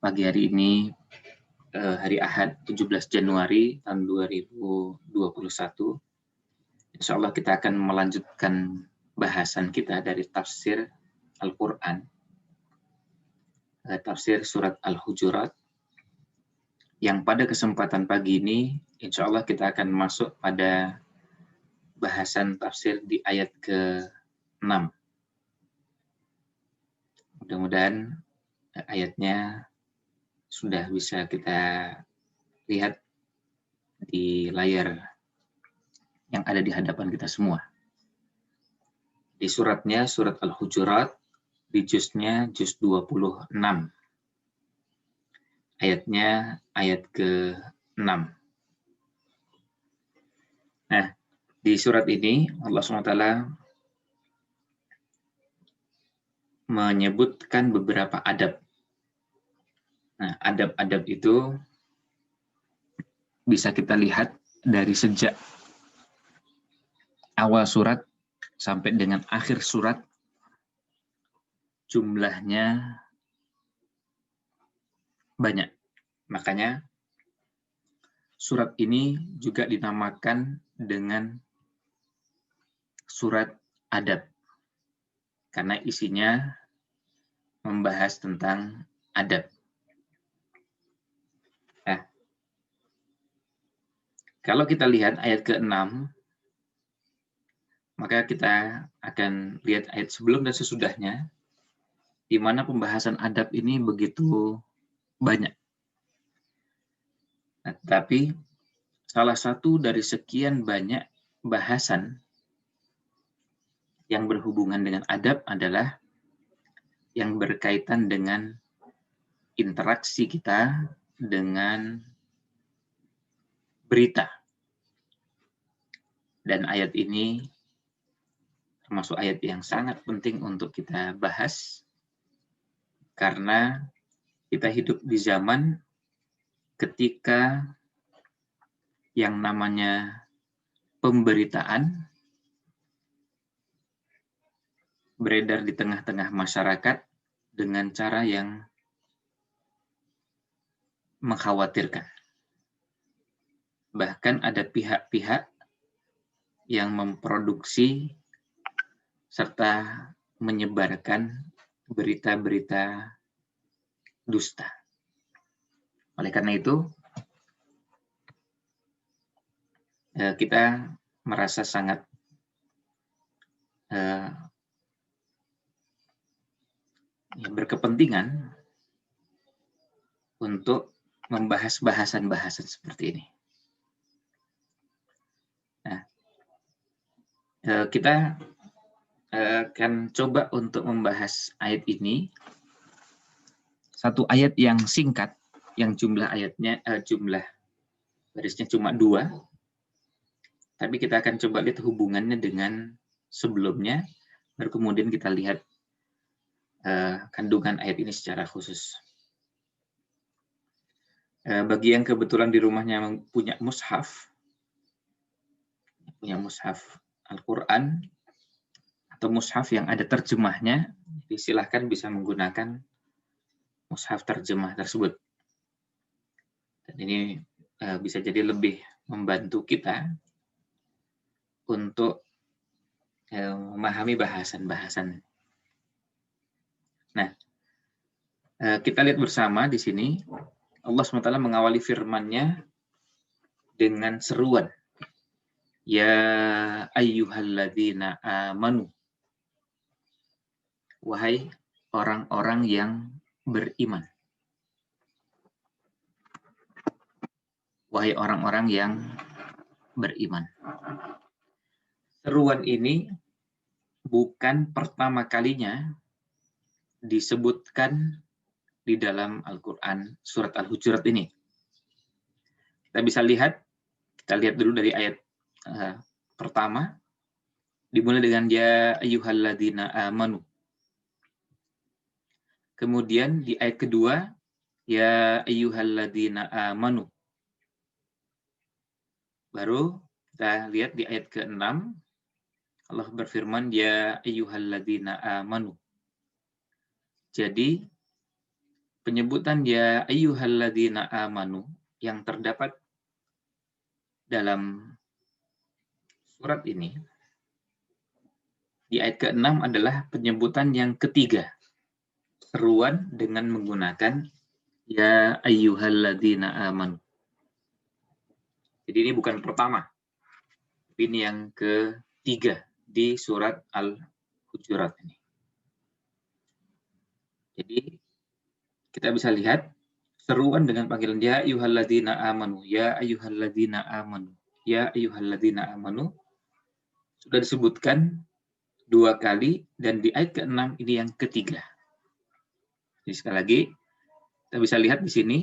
pagi hari ini, hari Ahad 17 Januari tahun 2021. Insya Allah kita akan melanjutkan bahasan kita dari tafsir Al-Quran, tafsir surat Al-Hujurat, yang pada kesempatan pagi ini, insya Allah kita akan masuk pada bahasan tafsir di ayat ke-6. Mudah-mudahan ayatnya sudah bisa kita lihat di layar yang ada di hadapan kita semua. Di suratnya, surat Al-Hujurat, di juznya, juz 26. Ayatnya, ayat ke-6. Nah, di surat ini, Allah SWT menyebutkan beberapa adab. Nah, adab-adab itu bisa kita lihat dari sejak awal surat sampai dengan akhir surat, jumlahnya banyak. Makanya surat ini juga dinamakan dengan surat adab, karena isinya membahas tentang adab. Nah, kalau kita lihat ayat ke-6, maka kita akan lihat ayat sebelum dan sesudahnya, di mana pembahasan adab ini begitu banyak. Nah, tapi salah satu dari sekian banyak bahasan yang berhubungan dengan adab adalah yang berkaitan dengan interaksi kita dengan berita. Dan ayat ini termasuk ayat yang sangat penting untuk kita bahas, karena kita hidup di zaman ketika yang namanya pemberitaan beredar di tengah-tengah masyarakat dengan cara yang mengkhawatirkan. Bahkan ada pihak-pihak yang memproduksi serta menyebarkan berita-berita dusta. Oleh karena itu, kita merasa sangat berkepentingan untuk membahas bahasan-bahasan seperti ini. Nah, kita akan coba untuk membahas ayat ini, satu ayat yang singkat, yang jumlah ayatnya, jumlah barisnya cuma 2, tapi kita akan coba lihat hubungannya dengan sebelumnya, baru kemudian kita lihat kandungan ayat ini secara khusus. Bagi yang kebetulan di rumahnya punya mushaf Al-Quran, atau mushaf yang ada terjemahnya, silahkan bisa menggunakan mushaf terjemah tersebut. Dan ini bisa jadi lebih membantu kita untuk memahami bahasan-bahasan. Nah, kita lihat bersama di sini, Allah SWT mengawali firman-Nya dengan seruan. Ya ayyuhalladzina amanu. Wahai orang-orang yang beriman. Wahai orang-orang yang beriman. Seruan ini bukan pertama kalinya disebutkan di dalam Al-Quran surat Al-Hujurat ini. Kita bisa lihat, kita lihat dulu dari ayat pertama, dimulai dengan ya ayyuhalladzina amanu. Kemudian di ayat kedua, ya ayyuhalladzina amanu. Baru kita lihat di ayat ke-6, Allah berfirman, ya ayyuhalladzina amanu. Jadi, penyebutan ya ayyuhalladzina amanu yang terdapat dalam surat ini di ayat ke-6 adalah penyebutan yang ketiga, seruan dengan menggunakan ya ayyuhalladzina amanu. Jadi ini bukan pertama, tapi ini yang ketiga di surat Al-Hujurat ini. Jadi kita bisa lihat seruan dengan panggilan ya ayyuhalladzina amanu, ya ayyuhalladzina amanu, ya ayyuhalladzina amanu sudah disebutkan 2 kali dan di ayat ke-6 ini yang ketiga. Jadi sekali lagi kita bisa lihat di sini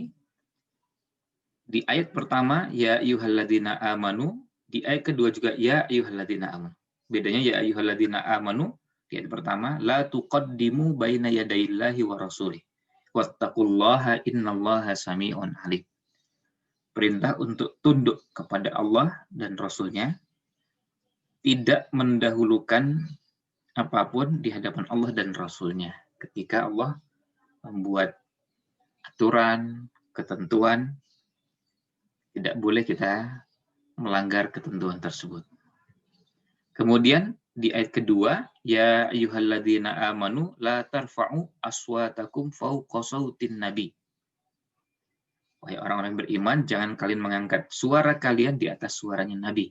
di ayat pertama ya ayyuhalladzina amanu, di ayat kedua juga ya ayyuhalladzina amanu. Bedanya ya ayyuhalladzina amanu di ayat pertama la tuqaddimu baina yadayillahi wa rasulih wattaqullaha innallaha sami'un alim. Perintah untuk tunduk kepada Allah dan Rasulnya, tidak mendahulukan apapun di hadapan Allah dan Rasulnya. Ketika Allah membuat aturan, ketentuan, tidak boleh kita melanggar ketentuan tersebut. Kemudian di ayat kedua, ya ayyuhalladzina amanu la tarfa'u aswatakum fawqa sautin nabi. Wahai orang-orang beriman, jangan kalian mengangkat suara kalian di atas suaranya Nabi.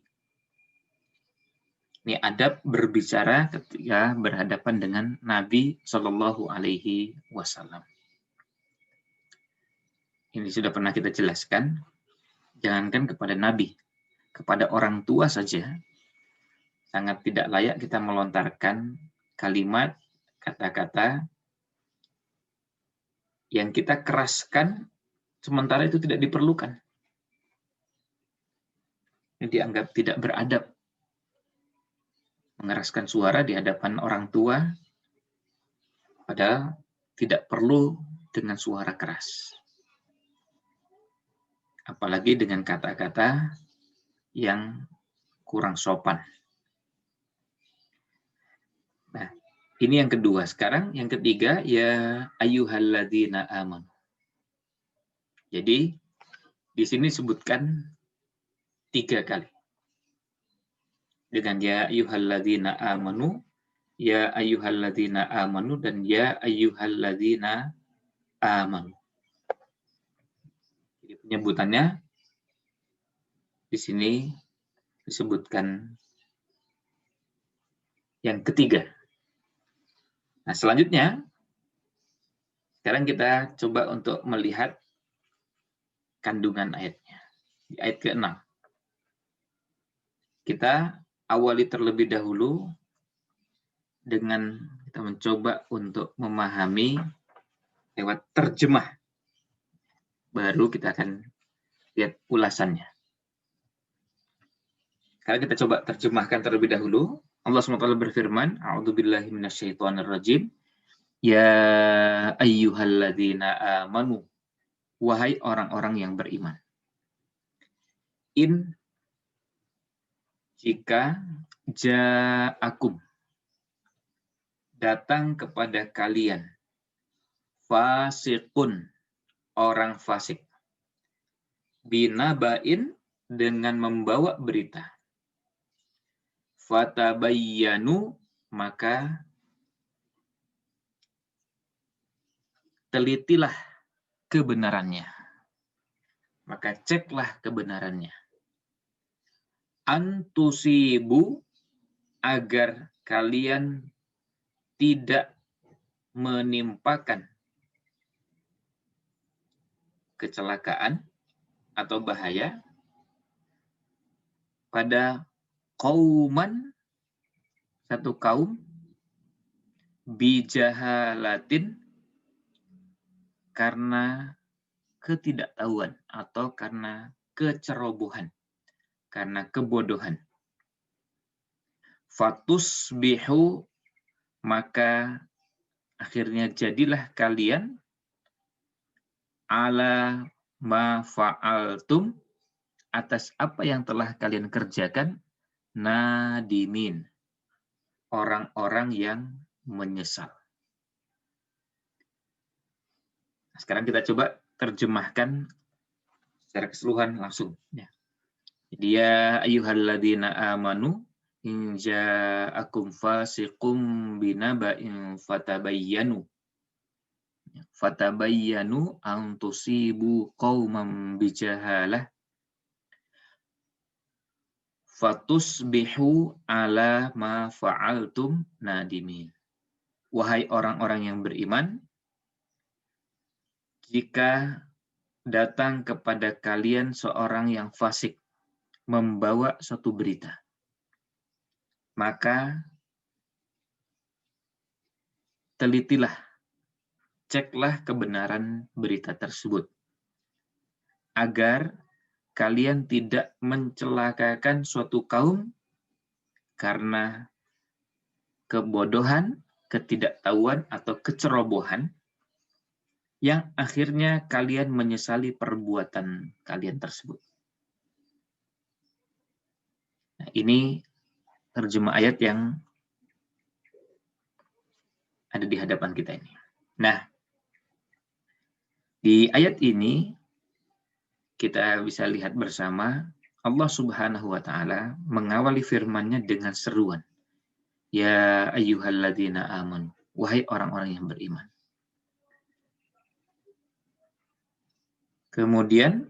Ini adab berbicara ketika berhadapan dengan Nabi Shallallahu Alaihi Wasallam. Ini sudah pernah kita jelaskan. Jangankan kepada Nabi, kepada orang tua saja sangat tidak layak kita melontarkan kalimat, kata-kata yang kita keraskan sementara itu tidak diperlukan. Ini dianggap tidak beradab. Mengeraskan suara di hadapan orang tua padahal tidak perlu dengan suara keras. Apalagi dengan kata-kata yang kurang sopan. Nah, ini yang kedua. Sekarang yang ketiga, ya ayyuhalladzina amanu. Jadi, di sini sebutkan 3 kali. Dengan ya ayyuhalladzina amanu, ya ayyuhalladzina amanu, dan ya ayyuhalladzina amanu. Jadi penyebutannya di sini disebutkan yang ketiga. Nah, selanjutnya sekarang kita coba untuk melihat kandungan ayatnya. Di ayat ke-6. Kita awali terlebih dahulu dengan kita mencoba untuk memahami lewat terjemah. Baru kita akan lihat ulasannya. Sekarang kita coba terjemahkan terlebih dahulu. Allah SWT berfirman, A'udzubillahi minasyaitonirrajim. Ya ayyuhalladzina amanu. Wahai orang-orang yang beriman. In jika ja'akum datang kepada kalian fasiqun orang fasik binaba'in dengan membawa berita fatabayyanu maka telitilah kebenarannya, maka ceklah kebenarannya. Antusibu agar kalian tidak menimpakan kecelakaan atau bahaya pada qauman satu kaum bijahalatin karena ketidaktahuan atau karena kecerobohan, karena kebodohan. Fatusbihu maka akhirnya jadilah kalian ala ma fa'altum atas apa yang telah kalian kerjakan nadimin orang-orang yang menyesal. Sekarang kita coba terjemahkan secara keseluruhan langsung. Ya. Dia ayyuhalladzina amanu in ja'akum fasiqum binaba'in fatabayyanu. Fatabayyanu an tusibu qauman bijahalah fatusbihu ala ma fa'altum nadimin. Wahai orang-orang yang beriman, jika datang kepada kalian seorang yang fasik membawa suatu berita, maka telitilah, ceklah kebenaran berita tersebut, agar kalian tidak mencelakakan suatu kaum karena kebodohan, ketidaktahuan, atau kecerobohan, yang akhirnya kalian menyesali perbuatan kalian tersebut. Nah, ini terjemah ayat yang ada di hadapan kita ini. Nah, di ayat ini kita bisa lihat bersama Allah Subhanahu wa taala mengawali firman-Nya dengan seruan. Ya ayyuhalladzina amanu, wahai orang-orang yang beriman. Kemudian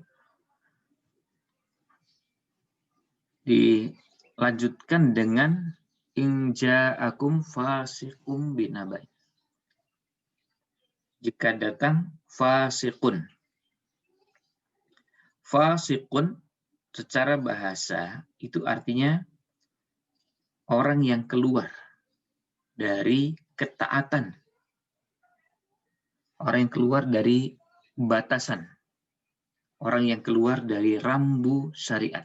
dilanjutkan dengan in ja'akum fasiqum binaba'in. Jika datang fasiqun. Fasiqun secara bahasa itu artinya orang yang keluar dari ketaatan. Orang yang keluar dari batasan. Orang yang keluar dari rambu syariat.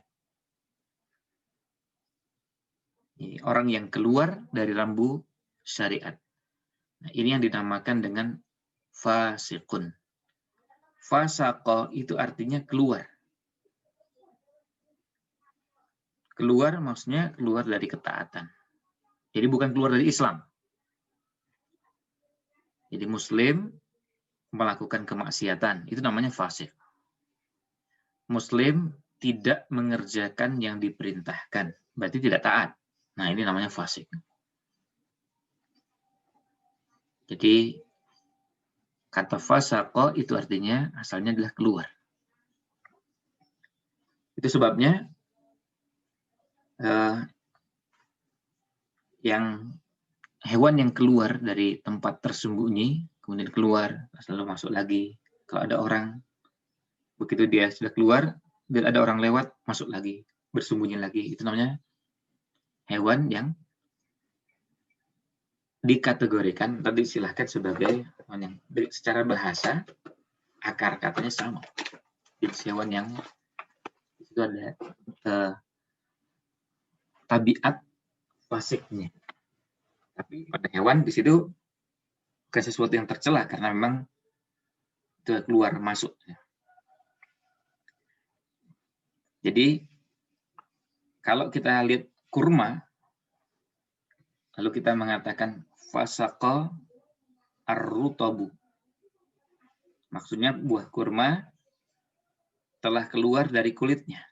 Orang yang keluar dari rambu syariat. Nah, ini yang dinamakan dengan fasiqun. Fasaqo itu artinya keluar. Keluar maksudnya keluar dari ketaatan. Jadi bukan keluar dari Islam. Jadi Muslim melakukan kemaksiatan, itu namanya fasik. Muslim tidak mengerjakan yang diperintahkan, berarti tidak taat. Nah, ini namanya fasik. Jadi kata fasaqo itu artinya asalnya adalah keluar. Itu sebabnya yang hewan yang keluar dari tempat tersembunyi, kemudian keluar, lalu masuk lagi. Kalau ada orang, begitu dia sudah keluar, dan ada orang lewat, masuk lagi, bersembunyi lagi. Itu namanya hewan yang dikategorikan, atau disilahkan sebagai hewan yang secara bahasa, akar katanya sama. Jenis hewan yang itu ada tabiat fasiknya. Tapi pada hewan di situ bukan sesuatu yang tercela karena memang itu keluar masuk. Jadi kalau kita lihat kurma, lalu kita mengatakan fasaqa ar-rutabu. Maksudnya buah kurma telah keluar dari kulitnya.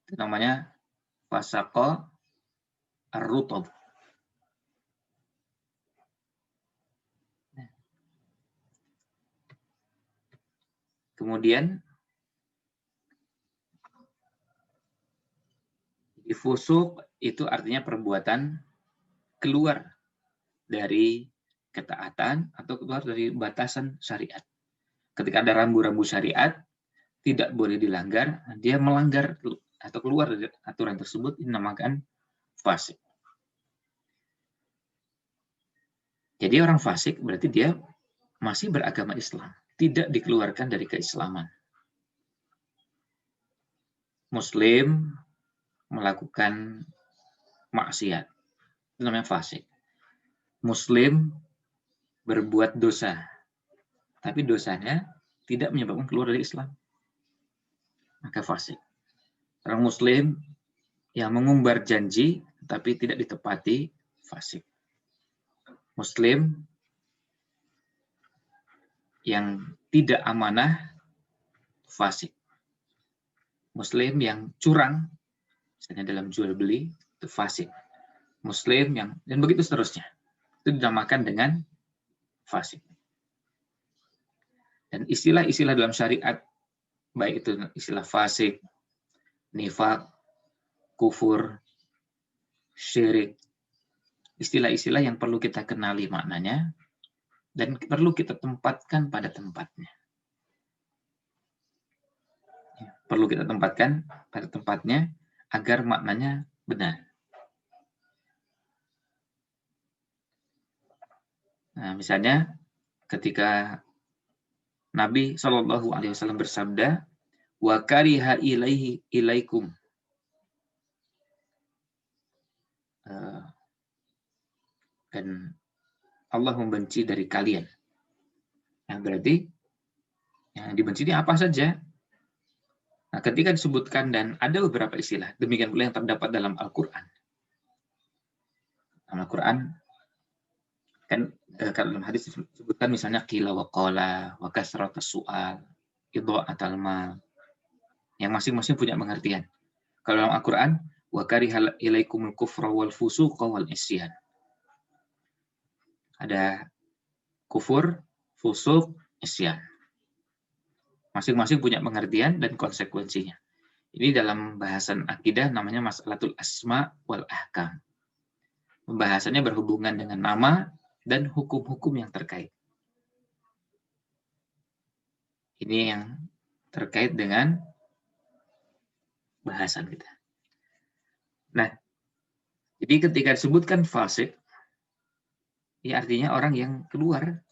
Itu namanya fasaqa ar-rutab. Kemudian fusuk itu artinya perbuatan keluar dari ketaatan atau keluar dari batasan syariat. Ketika ada rambu-rambu syariat tidak boleh dilanggar, dia melanggar atau keluar dari aturan tersebut, dinamakan fasik. Jadi orang fasik berarti dia masih beragama Islam, tidak dikeluarkan dari keislaman. Muslim melakukan maksiat, itu namanya fasik. Muslim berbuat dosa, tapi dosanya tidak menyebabkan keluar dari Islam, maka fasik. Orang Muslim yang mengumbar janji tapi tidak ditepati, fasik. Muslim yang tidak amanah, fasik. Muslim yang curang, misalnya dalam jual beli, itu fasik. Muslim yang, dan begitu seterusnya. Itu dinamakan dengan fasik. Dan istilah-istilah dalam syariat, baik itu istilah fasik, nifak, kufur, syirik, istilah-istilah yang perlu kita kenali maknanya, dan perlu kita tempatkan pada tempatnya. Perlu kita tempatkan pada tempatnya agar maknanya benar. Nah, misalnya ketika Nabi Shallallahu Alaihi Wasallam bersabda, wa kariha ilaikum, dan Allah membenci dari kalian. Nah, berarti yang dibenci ini apa saja? Nah, ketika disebutkan, dan ada beberapa istilah, demikian pula yang terdapat dalam Al-Quran. Dalam Al-Quran, kan kalau dalam hadis disebutkan misalnya qila wa qala, wa kasratus su'al, idha'atal mal, yang masing-masing punya pengertian. Kalau dalam Al-Quran, wa karihal ilaikumul kufra wal fusuqa wal isyan. Ada kufur, fusuk, isyan. Masing-masing punya pengertian dan konsekuensinya. Ini dalam bahasan akidah namanya mas'alatul asma wal ahkam. Pembahasannya berhubungan dengan nama dan hukum-hukum yang terkait. Ini yang terkait dengan bahasan kita. Nah, jadi ketika disebutkan fasik, ya artinya orang yang keluar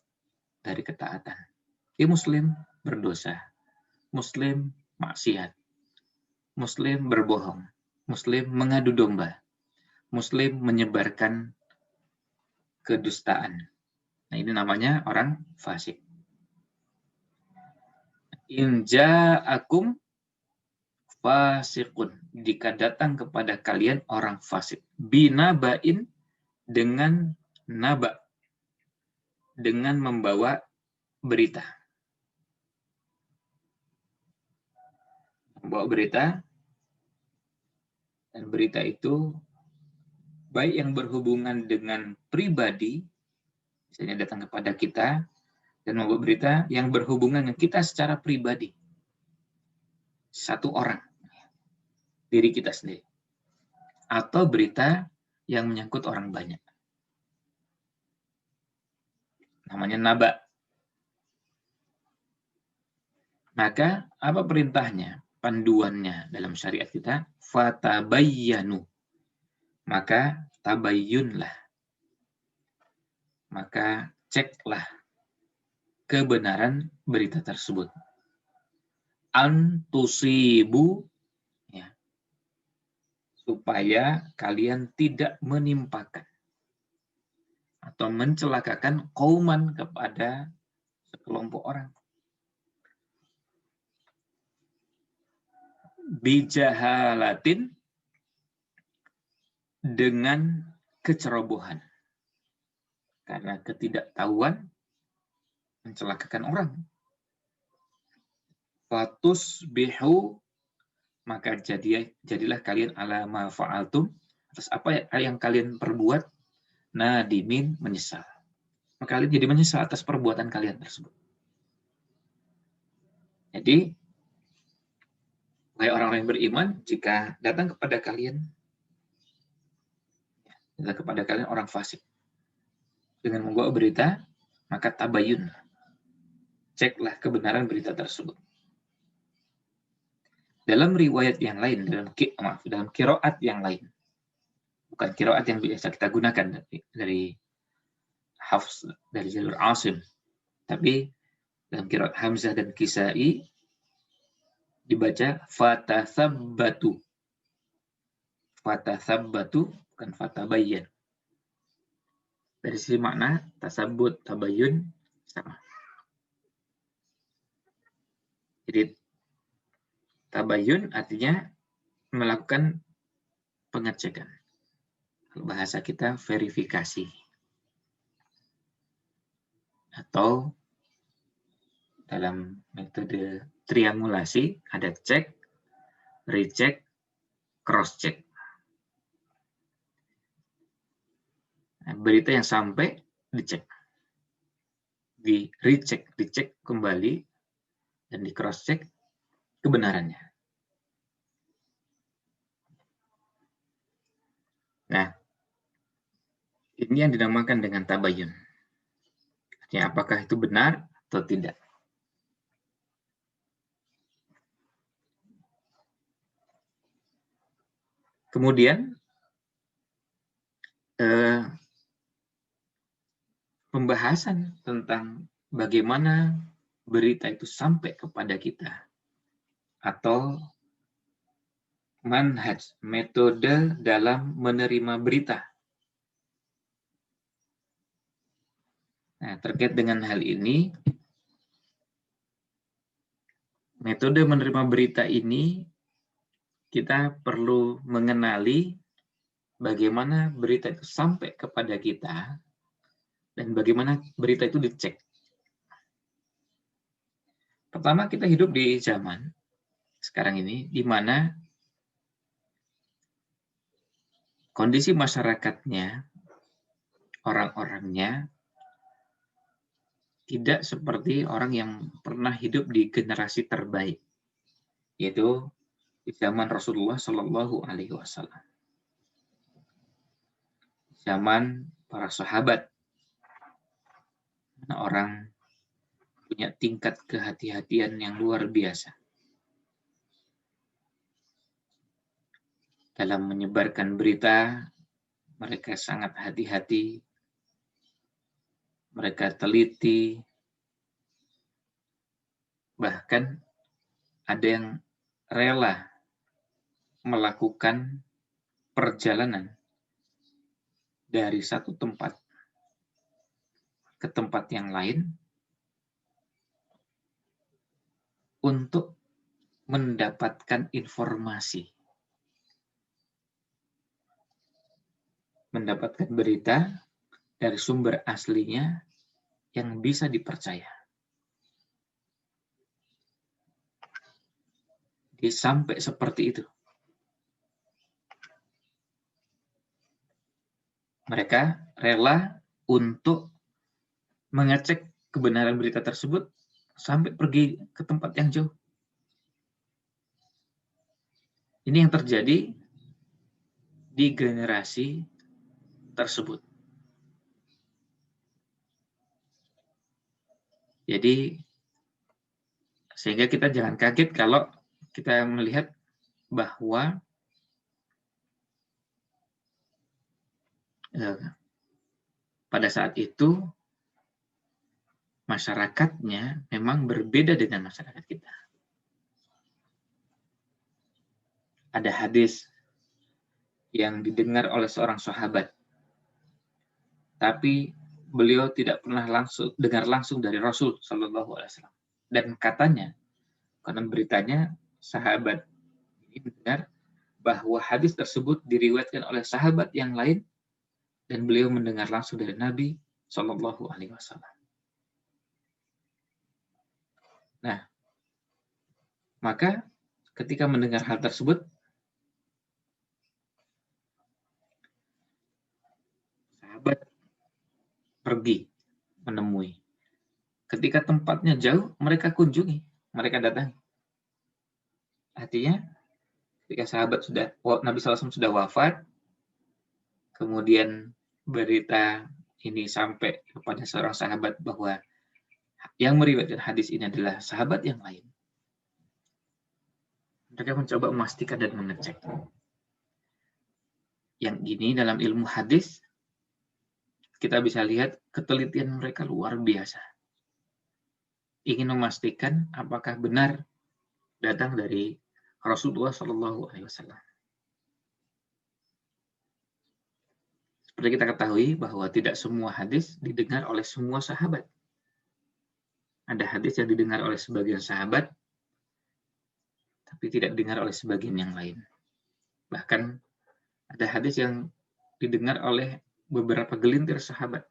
dari ketaatan. Dia Muslim berdosa, Muslim maksiat, Muslim berbohong, Muslim mengadu domba, Muslim menyebarkan kedustaan. Nah, ini namanya orang fasik. In ja'akum fasiqun, jika datang kepada kalian orang fasik, binaba'in, dengan naba, dengan membawa berita. Membawa berita, dan berita itu baik yang berhubungan dengan pribadi, misalnya datang kepada kita, dan membawa berita yang berhubungan dengan kita secara pribadi. Satu orang, diri kita sendiri. Atau berita yang menyangkut orang banyak. Namanya naba. Maka apa perintahnya? Panduannya dalam syariat kita, fatabayyanu. Maka tabayyunlah. Maka ceklah kebenaran berita tersebut. Antusibu, ya, supaya kalian tidak menimpakan atau mencelakakan qauman, kepada sekelompok orang. Bijahalatin, dengan kecerobohan. Karena ketidaktahuan mencelakakan orang. Fatus bihu, maka jadilah kalian ala ma fa'altum, atas apa yang kalian perbuat, nadimin, menyesal. Maka kalian jadi menyesal atas perbuatan kalian tersebut. Jadi, wahai orang-orang yang beriman, jika datang kepada kalian orang fasik dengan membawa berita, maka tabayun, ceklah kebenaran berita tersebut. Dalam riwayat yang lain, dalam qiraat yang lain, bukan qiraat yang biasa kita gunakan dari Hafs, dari jalur Asim, tapi dalam qiraat Hamzah dan Kisai dibaca fatathabbatu. Fatathabbatu, bukan fatabayyan. Dari sisi makna, tasabbut, tabayyun sama. Jadi tabayyun artinya melakukan pengecekan. Bahasa kita verifikasi. Atau dalam metode triangulasi ada cek, recheck, cross-check. Nah, berita yang sampai dicek, di recheck, dicek kembali, dan di cross-check kebenarannya. Nah, ini yang dinamakan dengan tabayun. Artinya apakah itu benar atau tidak. Kemudian pembahasan tentang bagaimana berita itu sampai kepada kita, atau manhaj, metode dalam menerima berita. Nah, terkait dengan hal ini, metode menerima berita ini kita perlu mengenali bagaimana berita itu sampai kepada kita dan bagaimana berita itu dicek. Pertama, kita hidup di zaman sekarang ini di mana kondisi masyarakatnya, orang-orangnya tidak seperti orang yang pernah hidup di generasi terbaik, yaitu di zaman Rasulullah Shallallahu Alaihi Wasallam, zaman para sahabat, orang punya tingkat kehati-hatian yang luar biasa dalam menyebarkan berita. Mereka sangat hati-hati, mereka teliti, bahkan ada yang rela melakukan perjalanan dari satu tempat ke tempat yang lain untuk mendapatkan informasi, mendapatkan berita dari sumber aslinya yang bisa dipercaya. Jadi sampai seperti itu. Mereka rela untuk mengecek kebenaran berita tersebut sampai pergi ke tempat yang jauh. Ini yang terjadi di generasi tersebut. Jadi, sehingga kita jangan kaget kalau kita melihat bahwa pada saat itu masyarakatnya memang berbeda dengan masyarakat kita. Ada hadis yang didengar oleh seorang sahabat, tapi beliau tidak pernah dengar langsung dari Rasul Shallallahu Alaihi Wasallam. Dan katanya, konon beritanya, sahabat ini mendengar bahwa hadis tersebut diriwayatkan oleh sahabat yang lain dan beliau mendengar langsung dari Nabi Shallallahu Alaihi Wasallam. Nah, maka ketika mendengar hal tersebut, sahabat pergi menemui. Ketika tempatnya jauh, mereka kunjungi, mereka datang. Artinya, ketika Nabi SAW sudah wafat, kemudian berita ini sampai kepada seorang sahabat bahwa yang meriwayatkan hadis ini adalah sahabat yang lain. Mereka mencoba memastikan dan mengecek. Yang ini dalam ilmu hadis, kita bisa lihat ketelitian mereka luar biasa. Ingin memastikan apakah benar datang dari Rasulullah Shallallahu Alaihi Wasallam. Seperti kita ketahui bahwa tidak semua hadis didengar oleh semua sahabat. Ada hadis yang didengar oleh sebagian sahabat, tapi tidak didengar oleh sebagian yang lain. Bahkan ada hadis yang didengar oleh beberapa gelintir sahabat.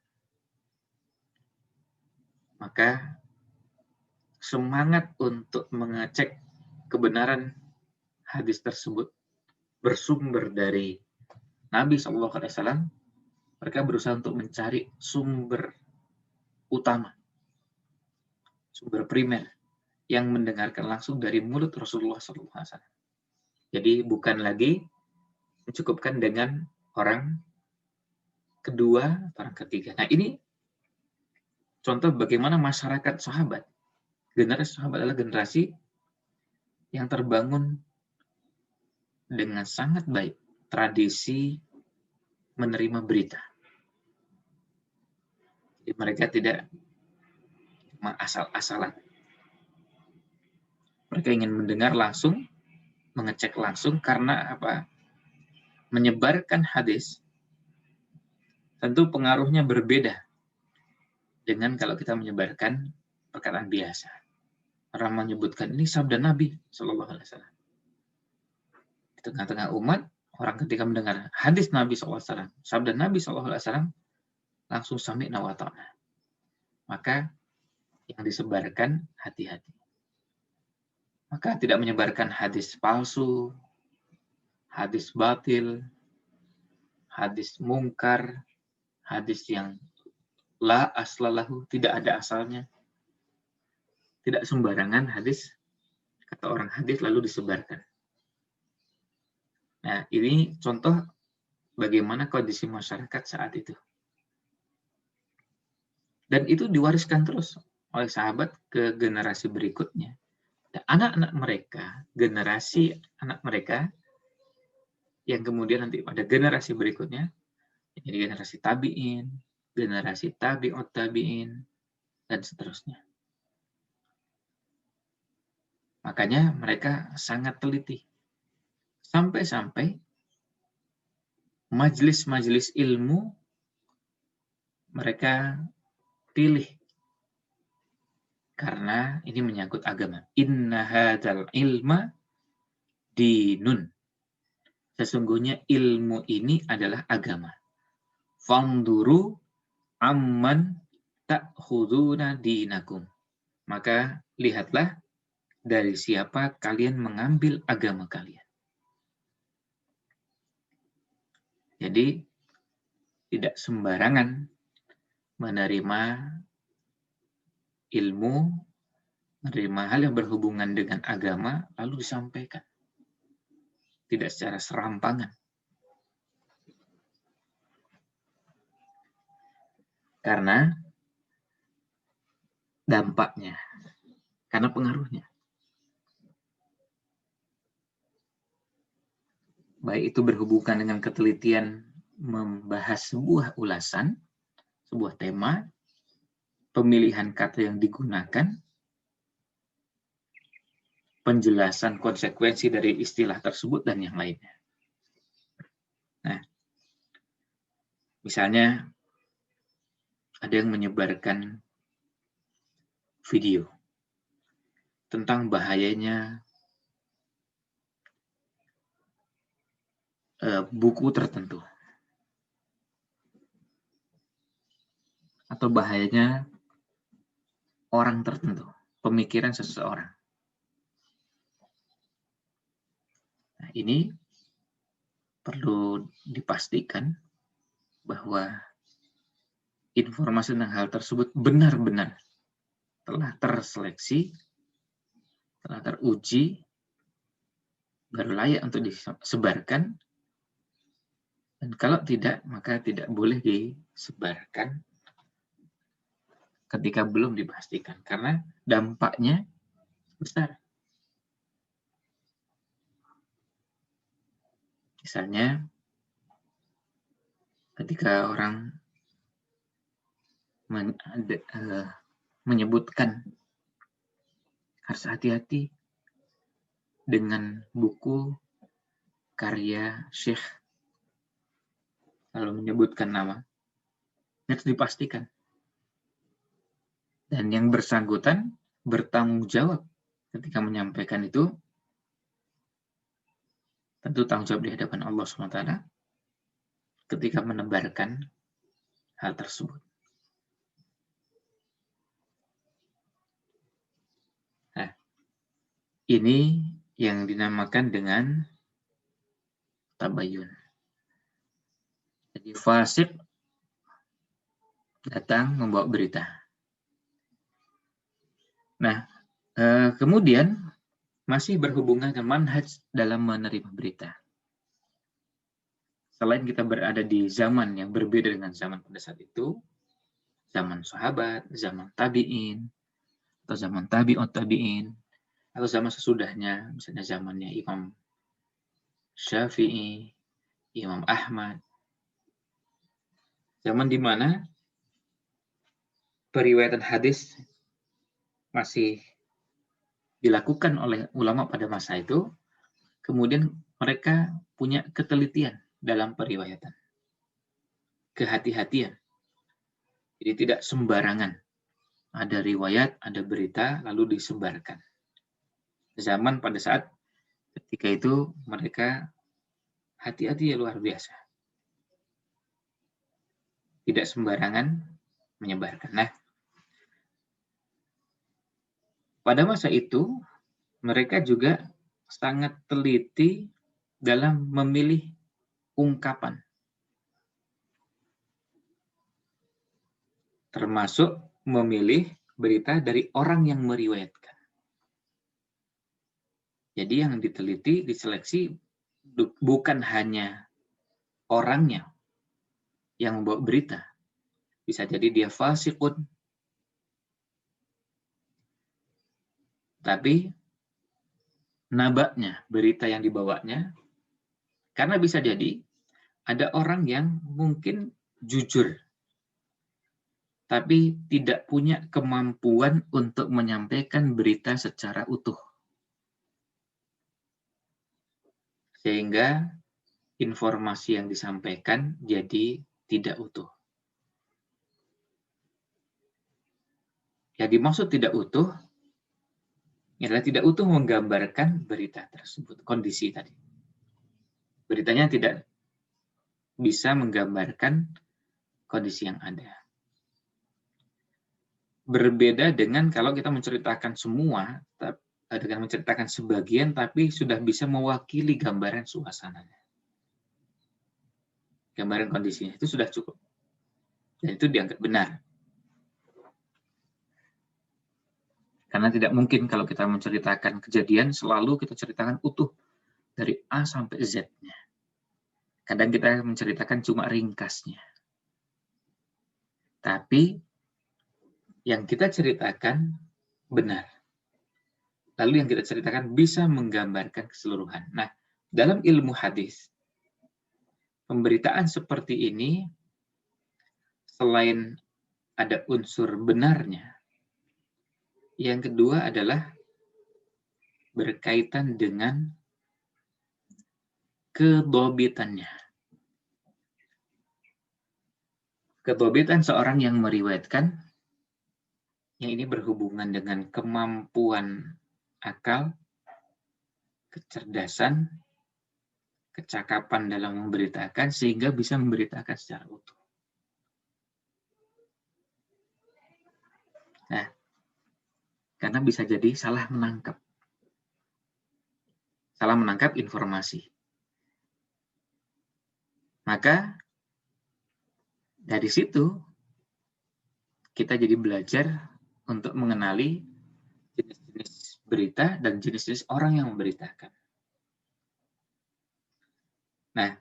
Maka semangat untuk mengecek kebenaran hadis tersebut bersumber dari Nabi SAW, mereka berusaha untuk mencari sumber utama, sumber primer yang mendengarkan langsung dari mulut Rasulullah SAW. Jadi bukan lagi mencukupkan dengan orang kedua, orang ketiga. Nah, ini contoh bagaimana masyarakat sahabat. Generasi sahabat adalah generasi yang terbangun dengan sangat baik tradisi menerima berita. Jadi mereka tidak cuma asal-asalan. Mereka ingin mendengar langsung, mengecek langsung, karena apa? Menyebarkan hadis tentu pengaruhnya berbeda dengan kalau kita menyebarkan perkataan biasa. Orang menyebutkan ini sabda Nabi Shallallahu Alaihi Wasallam. Di tengah-tengah umat, orang ketika mendengar hadis Nabi SAW, sabda Nabi SAW, langsung sami'na wa ta'na. Maka yang disebarkan hati-hati. Maka tidak menyebarkan hadis palsu, hadis batil, hadis mungkar, hadis yang la aslalahu, tidak ada asalnya. Tidak sembarangan hadis, kata orang hadis lalu disebarkan. Nah, ini contoh bagaimana kondisi masyarakat saat itu. Dan itu diwariskan terus oleh sahabat ke generasi berikutnya. Dan anak-anak mereka, generasi anak mereka, yang kemudian nanti pada generasi berikutnya, jadi generasi tabi'in, generasi tabi'ut tabi'in, dan seterusnya. Makanya mereka sangat teliti. Sampai-sampai majelis-majelis ilmu mereka pilih. Karena ini menyangkut agama. Inna hadzal ilma dinun. Sesungguhnya ilmu ini adalah agama. Fanduru amman ta'khuduna dinakum. Maka lihatlah dari siapa kalian mengambil agama kalian. Jadi tidak sembarangan menerima ilmu, menerima hal yang berhubungan dengan agama, lalu disampaikan. Tidak secara serampangan. Karena dampaknya, karena pengaruhnya. Baik itu berhubungan dengan ketelitian membahas sebuah ulasan, sebuah tema, pemilihan kata yang digunakan, penjelasan konsekuensi dari istilah tersebut, dan yang lainnya. Nah, misalnya ada yang menyebarkan video tentang bahayanya buku tertentu, atau bahayanya orang tertentu, pemikiran seseorang. Nah, ini perlu dipastikan bahwa informasi tentang hal tersebut benar-benar telah terseleksi, telah teruji, baru layak untuk disebarkan. Dan kalau tidak, maka tidak boleh disebarkan ketika belum dipastikan, karena dampaknya besar. Misalnya, ketika orang menyebutkan harus hati-hati dengan buku karya Syekh, lalu menyebutkan nama, harus dipastikan. Dan yang bersangkutan bertanggung jawab ketika menyampaikan itu, tentu tanggung jawab di hadapan Allah SWT ketika menebarkan hal tersebut. Ini yang dinamakan dengan tabayun. Jadi fasik datang membawa berita. Nah, kemudian masih berhubungan dengan manhaj dalam menerima berita. Selain kita berada di zaman yang berbeda dengan zaman pada saat itu, zaman sahabat, zaman tabi'in, atau zaman tabi'ut tabi'in, atau zaman sesudahnya, misalnya zamannya Imam Syafi'i, Imam Ahmad, zaman di mana periwayatan hadis masih dilakukan oleh ulama pada masa itu, kemudian mereka punya ketelitian dalam periwayatan, kehati-hatian. Jadi tidak sembarangan. Ada riwayat, ada berita, lalu disebarkan. Zaman pada saat ketika itu mereka hati-hati ya luar biasa. Tidak sembarangan menyebarkan. Nah, pada masa itu mereka juga sangat teliti dalam memilih ungkapan. Termasuk memilih berita dari orang yang meriwayatkan. Jadi yang diteliti, diseleksi bukan hanya orangnya yang membawa berita. Bisa jadi dia fasikun, tapi nabaknya, berita yang dibawanya, karena bisa jadi ada orang yang mungkin jujur, tapi tidak punya kemampuan untuk menyampaikan berita secara utuh. Sehingga informasi yang disampaikan jadi tidak utuh. Yang dimaksud tidak utuh adalah tidak utuh menggambarkan berita tersebut, kondisi tadi. Beritanya tidak bisa menggambarkan kondisi yang ada. Berbeda dengan kalau kita menceritakan semua, dengan menceritakan sebagian, tapi sudah bisa mewakili gambaran suasananya. Gambaran kondisinya, itu sudah cukup. Dan itu dianggap benar. Karena tidak mungkin kalau kita menceritakan kejadian, selalu kita ceritakan utuh, dari A sampai Z-nya. Kadang kita menceritakan cuma ringkasnya. Tapi yang kita ceritakan benar. Lalu yang kita ceritakan bisa menggambarkan keseluruhan. Nah, dalam ilmu hadis, pemberitaan seperti ini, selain ada unsur benarnya, yang kedua adalah berkaitan dengan kedobitannya. Kedobitan seorang yang meriwayatkan, yang ini berhubungan dengan kemampuan akal, kecerdasan, kecakapan dalam memberitakan, sehingga bisa memberitakan secara utuh. Nah, karena bisa jadi salah menangkap informasi. Maka dari situ kita jadi belajar untuk mengenali jenis-jenis berita dan jenis-jenis orang yang memberitakan. Nah,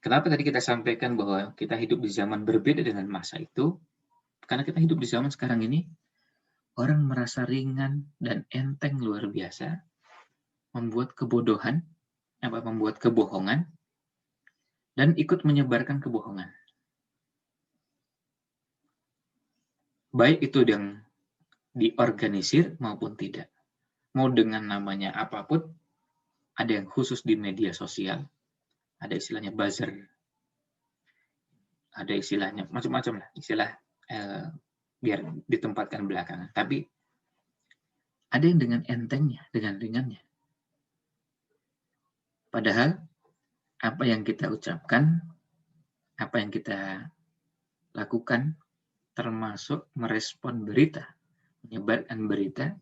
kenapa tadi kita sampaikan bahwa kita hidup di zaman berbeda dengan masa itu? Karena kita hidup di zaman sekarang ini, orang merasa ringan dan enteng luar biasa, membuat kebodohan, membuat kebohongan, dan ikut menyebarkan kebohongan. Baik itu yang diorganisir maupun tidak. Mau dengan namanya apapun, ada yang khusus di media sosial, ada istilahnya buzzer, ada istilahnya macam-macam lah, istilah biar ditempatkan belakangan. Tapi ada yang dengan entengnya, dengan ringannya. Padahal apa yang kita ucapkan, apa yang kita lakukan, termasuk merespon berita, menyebarkan berita,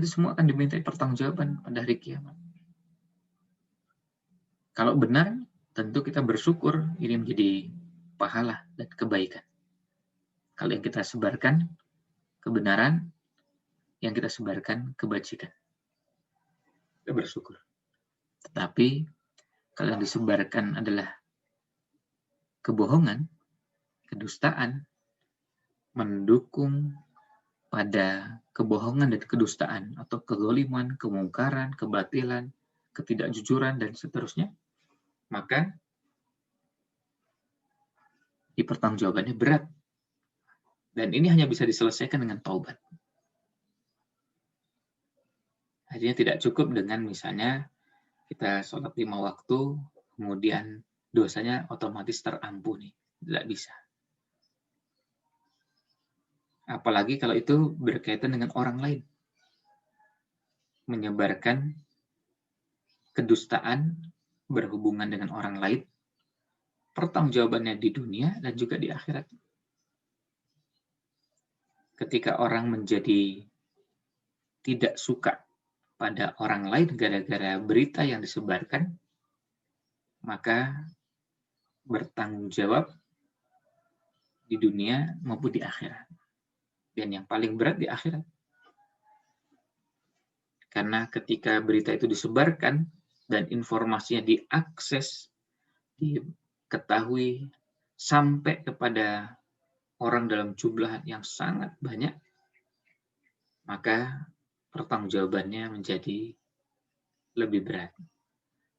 itu semua akan dimintai pertanggungjawaban pada hari kiamat. Kalau benar, tentu kita bersyukur ini menjadi pahala dan kebaikan. Kalau yang kita sebarkan kebenaran, yang kita sebarkan kebajikan, kita bersyukur. Tetapi kalau yang disebarkan adalah kebohongan, kedustaan, mendukung pada kebohongan dan kedustaan atau kezaliman, kemungkaran, kebatilan, ketidakjujuran, dan seterusnya, maka pertanggungjawabannya berat. Dan ini hanya bisa diselesaikan dengan taubat. Artinya tidak cukup dengan misalnya kita sholat 5 waktu, kemudian dosanya otomatis terampuni. Tidak bisa. Apalagi kalau itu berkaitan dengan orang lain. Menyebarkan kedustaan berhubungan dengan orang lain, pertanggungjawabannya di dunia dan juga di akhirat. Ketika orang menjadi tidak suka pada orang lain gara-gara berita yang disebarkan, maka bertanggung jawab di dunia maupun di akhirat. Dan yang paling berat di akhirat. Karena ketika berita itu disebarkan dan informasinya diakses, diketahui sampai kepada orang dalam jumlah yang sangat banyak, maka pertanggungjawabannya menjadi lebih berat.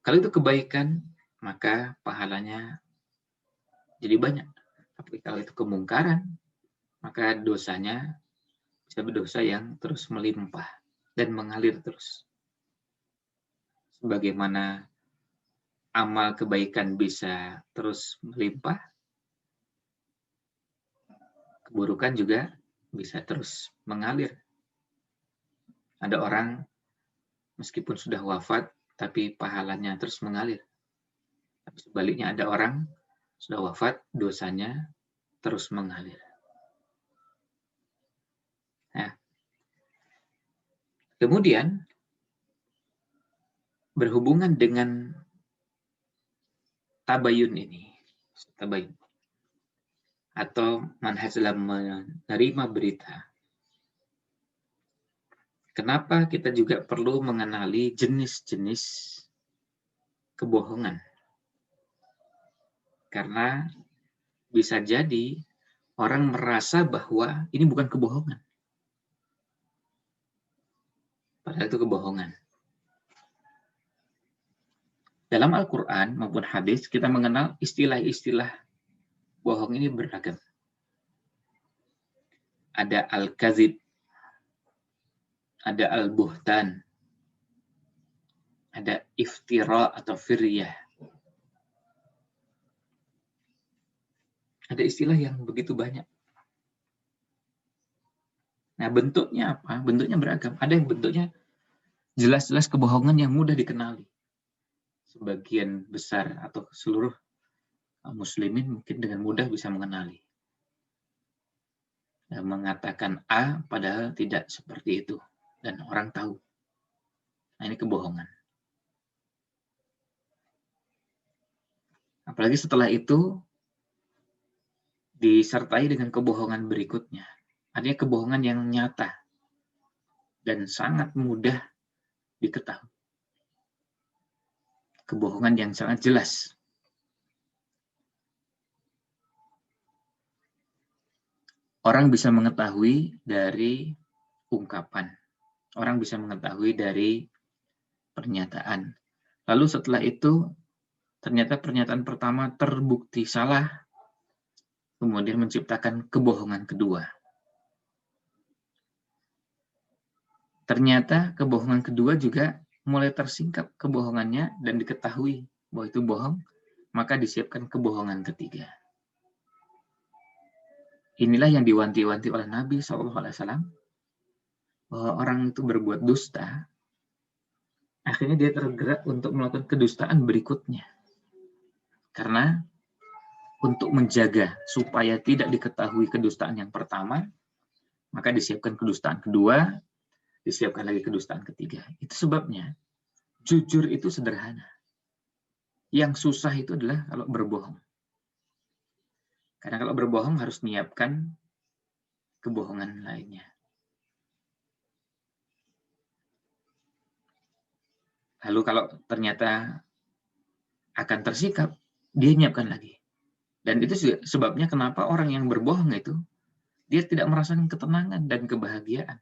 Kalau itu kebaikan, maka pahalanya jadi banyak. Tapi kalau itu kemungkaran, maka dosanya bisa berdosa yang terus melimpah dan mengalir terus. Sebagaimana amal kebaikan bisa terus melimpah, keburukan juga bisa terus mengalir. Ada orang meskipun sudah wafat, tapi pahalanya terus mengalir. Tapi sebaliknya ada orang sudah wafat, dosanya terus mengalir. Nah, kemudian berhubungan dengan tabayun ini, tabayun atau manhaj dalam menerima berita. Kenapa kita juga perlu mengenali jenis-jenis kebohongan? Karena bisa jadi orang merasa bahwa ini bukan kebohongan. Padahal itu kebohongan. Dalam Al-Quran maupun hadis, kita mengenal istilah-istilah bohong ini beragam. Ada al-kazib, ada al-buhtan, ada iftira atau firyah. Ada istilah yang begitu banyak. Nah, bentuknya apa? Bentuknya beragam. Ada yang bentuknya jelas-jelas kebohongan yang mudah dikenali. Sebagian besar atau seluruh muslimin mungkin dengan mudah bisa mengenali. Dan mengatakan A padahal tidak seperti itu. Dan orang tahu. Nah, ini kebohongan. Apalagi setelah itu disertai dengan kebohongan berikutnya. Artinya kebohongan yang nyata dan sangat mudah diketahui. Kebohongan yang sangat jelas. Orang bisa mengetahui dari ungkapan. Orang bisa mengetahui dari pernyataan. Lalu setelah itu, ternyata pernyataan pertama terbukti salah, kemudian menciptakan kebohongan kedua. Ternyata kebohongan kedua juga mulai tersingkap kebohongannya dan diketahui bahwa itu bohong, maka disiapkan kebohongan ketiga. Inilah yang diwanti-wanti oleh Nabi SAW, bahwa orang itu berbuat dusta, akhirnya dia tergerak untuk melakukan kedustaan berikutnya. Karena untuk menjaga supaya tidak diketahui kedustaan yang pertama, maka disiapkan kedustaan kedua, disiapkan lagi kedustaan ketiga. Itu sebabnya jujur itu sederhana. Yang susah itu adalah kalau berbohong. Karena kalau berbohong harus menyiapkan kebohongan lainnya. Lalu kalau ternyata akan tersikap, dia menyiapkan lagi. Dan itu juga sebabnya kenapa orang yang berbohong itu, dia tidak merasakan ketenangan dan kebahagiaan.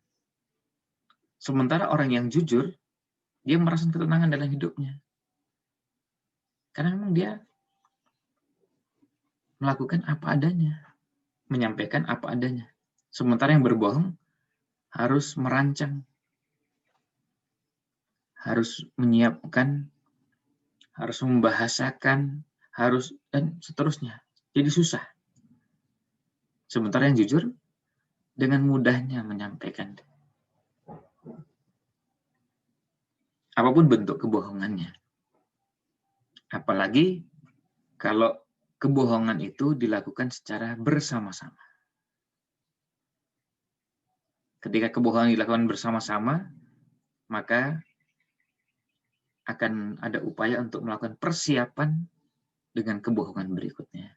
Sementara orang yang jujur, dia merasakan ketenangan dalam hidupnya. Karena memang dia melakukan apa adanya, menyampaikan apa adanya. Sementara yang berbohong harus merancang, harus menyiapkan, harus membahasakan, harus dan seterusnya. Jadi susah. Sementara yang jujur dengan mudahnya menyampaikan apapun bentuk kebohongannya. Apalagi kalau kebohongan itu dilakukan secara bersama-sama. Ketika kebohongan dilakukan bersama-sama, maka akan ada upaya untuk melakukan persiapan dengan kebohongan berikutnya.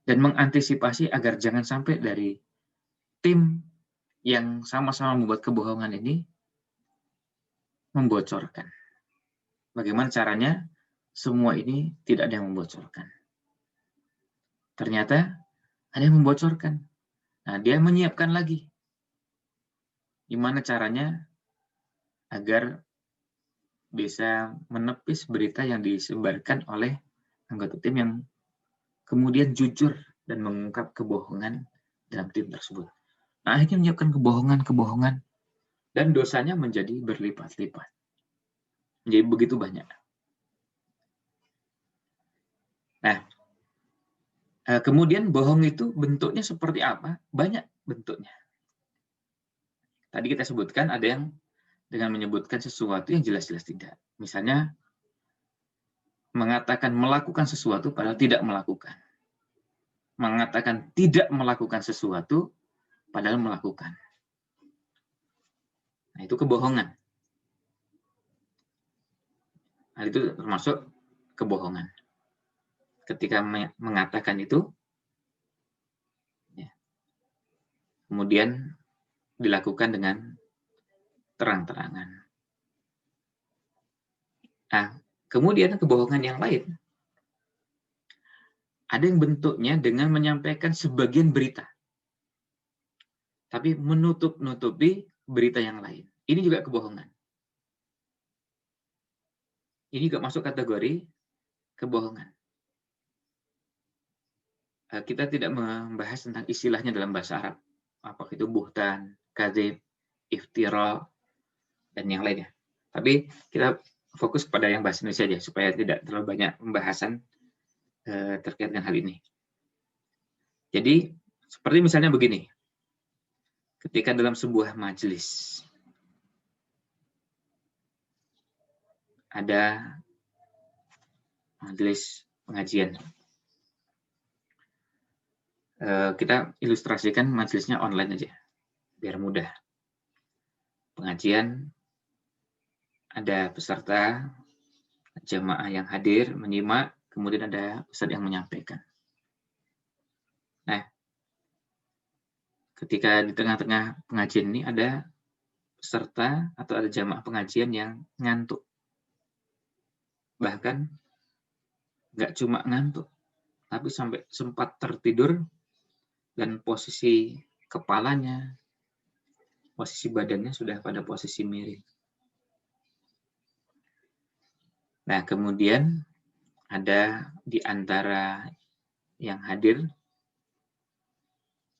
Dan mengantisipasi agar jangan sampai dari tim yang sama-sama membuat kebohongan ini membocorkan. Bagaimana caranya? Semua ini tidak ada yang membocorkan. Ternyata ada yang membocorkan. Nah, dia menyiapkan lagi. Gimana caranya agar bisa menepis berita yang disebarkan oleh anggota tim yang kemudian jujur dan mengungkap kebohongan dalam tim tersebut. Nah, akhirnya menyiapkan kebohongan-kebohongan dan dosanya menjadi berlipat-lipat. Menjadi begitu banyak. Nah, kemudian bohong itu bentuknya seperti apa? Banyak bentuknya. Tadi kita sebutkan ada yang dengan menyebutkan sesuatu yang jelas-jelas tidak. Misalnya, mengatakan melakukan sesuatu padahal tidak melakukan. Mengatakan tidak melakukan sesuatu padahal melakukan. Nah, itu kebohongan. Hal itu termasuk kebohongan. Ketika mengatakan itu, ya, kemudian dilakukan dengan terang-terangan. Nah, kemudian kebohongan yang lain, ada yang bentuknya dengan menyampaikan sebagian berita, tapi menutup-nutupi berita yang lain. Ini juga kebohongan. Ini juga masuk kategori kebohongan. Kita tidak membahas tentang istilahnya dalam bahasa Arab. Apakah itu buhtan, kadzib, iftira, dan yang lainnya. Tapi kita fokus pada yang bahasa Indonesia saja, supaya tidak terlalu banyak pembahasan terkait dengan hal ini. Jadi, seperti misalnya begini. Ketika dalam sebuah majelis, ada majelis pengajian. Kita ilustrasikan majelisnya online aja, biar mudah. Pengajian, ada peserta, jamaah yang hadir, menyimak, kemudian ada ustadz yang menyampaikan. Nah, ketika di tengah-tengah pengajian ini ada peserta atau ada jamaah pengajian yang ngantuk. Bahkan nggak cuma ngantuk, tapi sampai sempat tertidur dan posisi kepalanya, posisi badannya sudah pada posisi miring. Nah, kemudian ada di antara yang hadir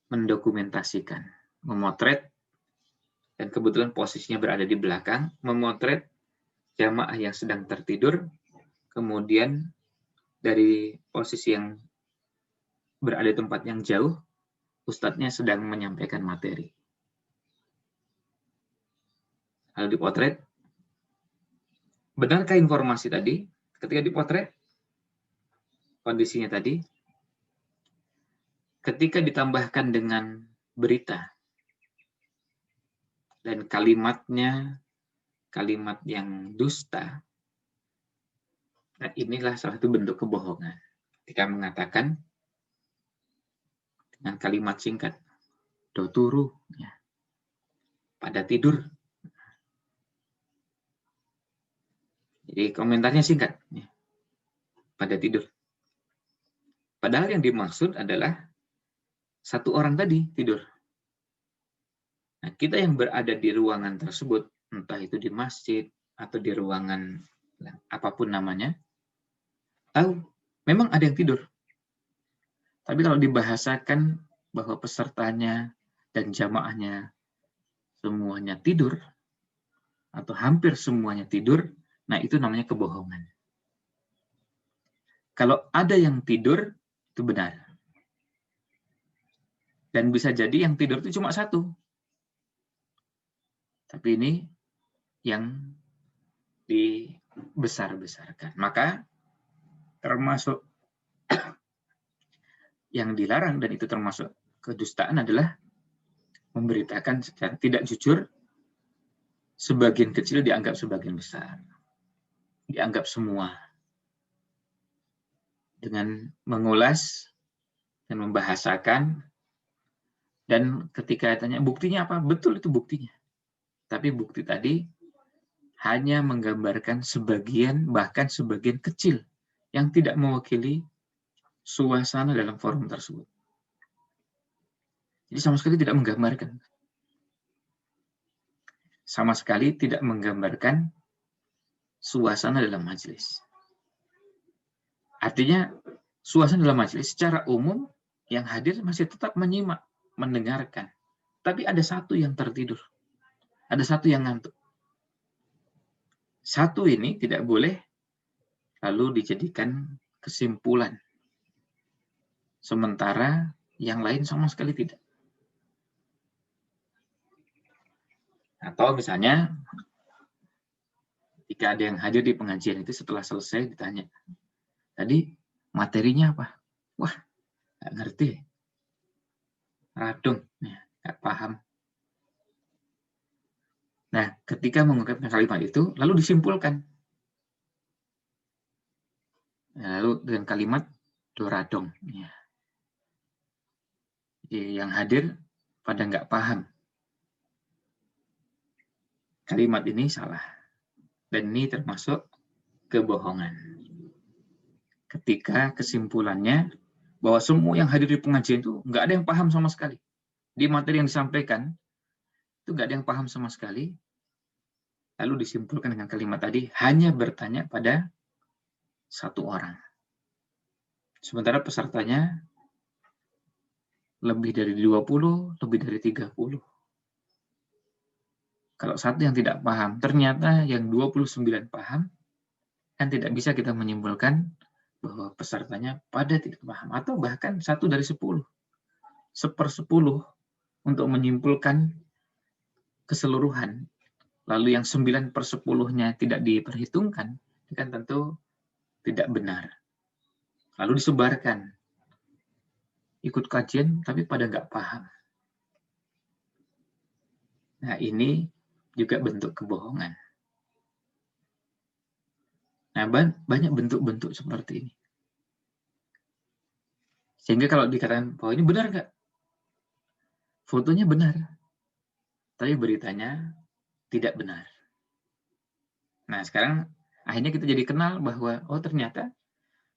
mendokumentasikan, memotret, dan kebetulan posisinya berada di belakang, memotret jamaah yang sedang tertidur, kemudian dari posisi yang berada di tempat yang jauh, ustadznya sedang menyampaikan materi. Lalu dipotret, benarkah informasi tadi? Ketika dipotret, kondisinya tadi, ketika ditambahkan dengan berita dan kalimatnya kalimat yang dusta, nah inilah salah satu bentuk kebohongan. Ketika mengatakan dengan kalimat singkat, do turu, ya, pada tidur. Jadi komentarnya singkat, ya, pada tidur. Padahal yang dimaksud adalah satu orang tadi tidur. Nah, kita yang berada di ruangan tersebut, entah itu di masjid atau di ruangan apapun namanya, tahu memang ada yang tidur. Tapi kalau dibahasakan bahwa pesertanya dan jamaahnya semuanya tidur, atau hampir semuanya tidur, nah itu namanya kebohongan. Kalau ada yang tidur, itu benar. Dan bisa jadi yang tidur itu cuma satu. Tapi ini yang dibesar-besarkan. Maka termasuk yang dilarang, dan itu termasuk kedustaan, adalah memberitakan secara tidak jujur. Sebagian kecil dianggap sebagian besar. Dianggap semua. Dengan mengulas dan membahasakan, dan ketika tanya buktinya apa? Betul itu buktinya. Tapi bukti tadi hanya menggambarkan sebagian, bahkan sebagian kecil yang tidak mewakili suasana dalam forum tersebut. Jadi sama sekali tidak menggambarkan. Sama sekali tidak menggambarkan suasana dalam majelis. Artinya, suasana dalam majelis secara umum yang hadir masih tetap menyimak, mendengarkan. Tapi ada satu yang tertidur. Ada satu yang ngantuk. Satu ini tidak boleh lalu dijadikan kesimpulan. Sementara yang lain sama sekali tidak. Atau misalnya, jika ada yang hadir di pengajian itu setelah selesai ditanya, tadi materinya apa? Wah, nggak ngerti. Radung, ya, nggak paham. Nah, ketika mengungkapkan kalimat itu, lalu disimpulkan. Lalu dengan kalimat doradong. Ya. Yang hadir pada nggak paham. Kalimat ini salah. Dan ini termasuk kebohongan. Ketika kesimpulannya bahwa semua yang hadir di pengajian itu nggak ada yang paham sama sekali. Di materi yang disampaikan, itu nggak ada yang paham sama sekali. Lalu disimpulkan dengan kalimat tadi, hanya bertanya pada satu orang. Sementara pesertanya lebih dari 20, lebih dari 30. Kalau satu yang tidak paham, ternyata yang 29 paham, kan tidak bisa kita menyimpulkan bahwa pesertanya pada tidak paham. Atau bahkan 1 dari 10. 1/10 untuk menyimpulkan keseluruhan. Lalu yang 9/10-nya tidak diperhitungkan, itu kan tentu tidak benar. Lalu disebarkan. Ikut kajian, tapi pada nggak paham. Nah, ini juga bentuk kebohongan. Nah, banyak bentuk-bentuk seperti ini. Sehingga kalau dikatakan, bahwa ini benar nggak? Fotonya benar, tapi beritanya tidak benar. Nah, sekarang akhirnya kita jadi kenal bahwa, oh ternyata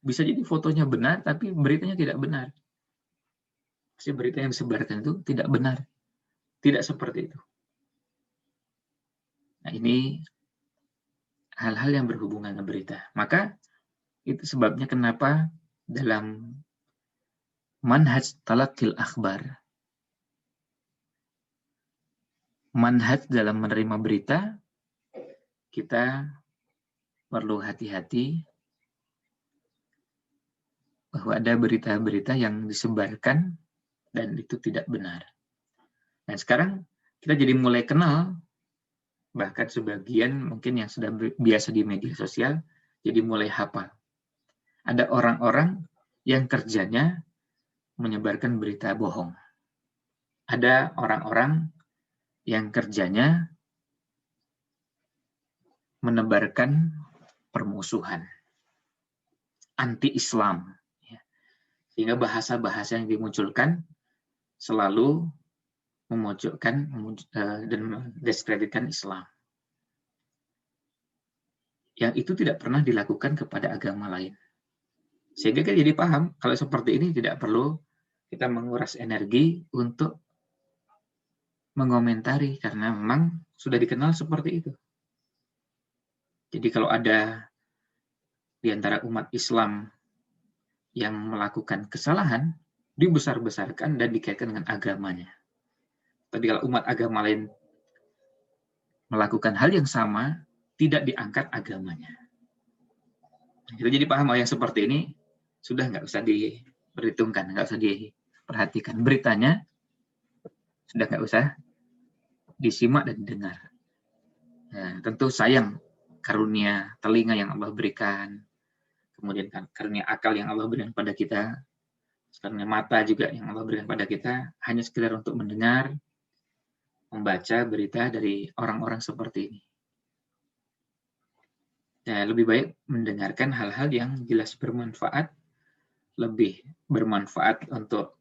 bisa jadi fotonya benar, tapi beritanya tidak benar. Pasti berita yang disebarkan itu tidak benar. Tidak seperti itu. Nah, ini hal-hal yang berhubungan dengan berita. Maka itu sebabnya kenapa dalam manhaj talaqil akhbar, manhaj dalam menerima berita, kita perlu hati-hati bahwa ada berita-berita yang disebarkan dan itu tidak benar. Nah, sekarang kita jadi mulai kenal, bahkan sebagian mungkin yang sudah biasa di media sosial, jadi mulai hafal. Ada orang-orang yang kerjanya menyebarkan berita bohong. Ada orang-orang yang kerjanya menebarkan permusuhan, anti-Islam. Sehingga bahasa-bahasa yang dimunculkan selalu memojokkan dan mendiskreditkan Islam. Yang itu tidak pernah dilakukan kepada agama lain. Sehingga kita jadi paham, kalau seperti ini tidak perlu kita menguras energi untuk mengomentari, karena memang sudah dikenal seperti itu. Jadi kalau ada di antara umat Islam yang melakukan kesalahan, dibesar-besarkan dan dikaitkan dengan agamanya. Tapi kalau umat agama lain melakukan hal yang sama, tidak diangkat agamanya. Kita jadi paham yang seperti ini sudah nggak usah diperhitungkan, nggak usah diperhatikan. Beritanya sudah nggak usah disimak dan didengar. Nah, tentu sayang karunia telinga yang Allah berikan, kemudian karunia akal yang Allah berikan pada kita, karunia mata juga yang Allah berikan pada kita, hanya sekedar untuk mendengar, membaca berita dari orang-orang seperti ini. Ya, lebih baik mendengarkan hal-hal yang jelas bermanfaat, lebih bermanfaat untuk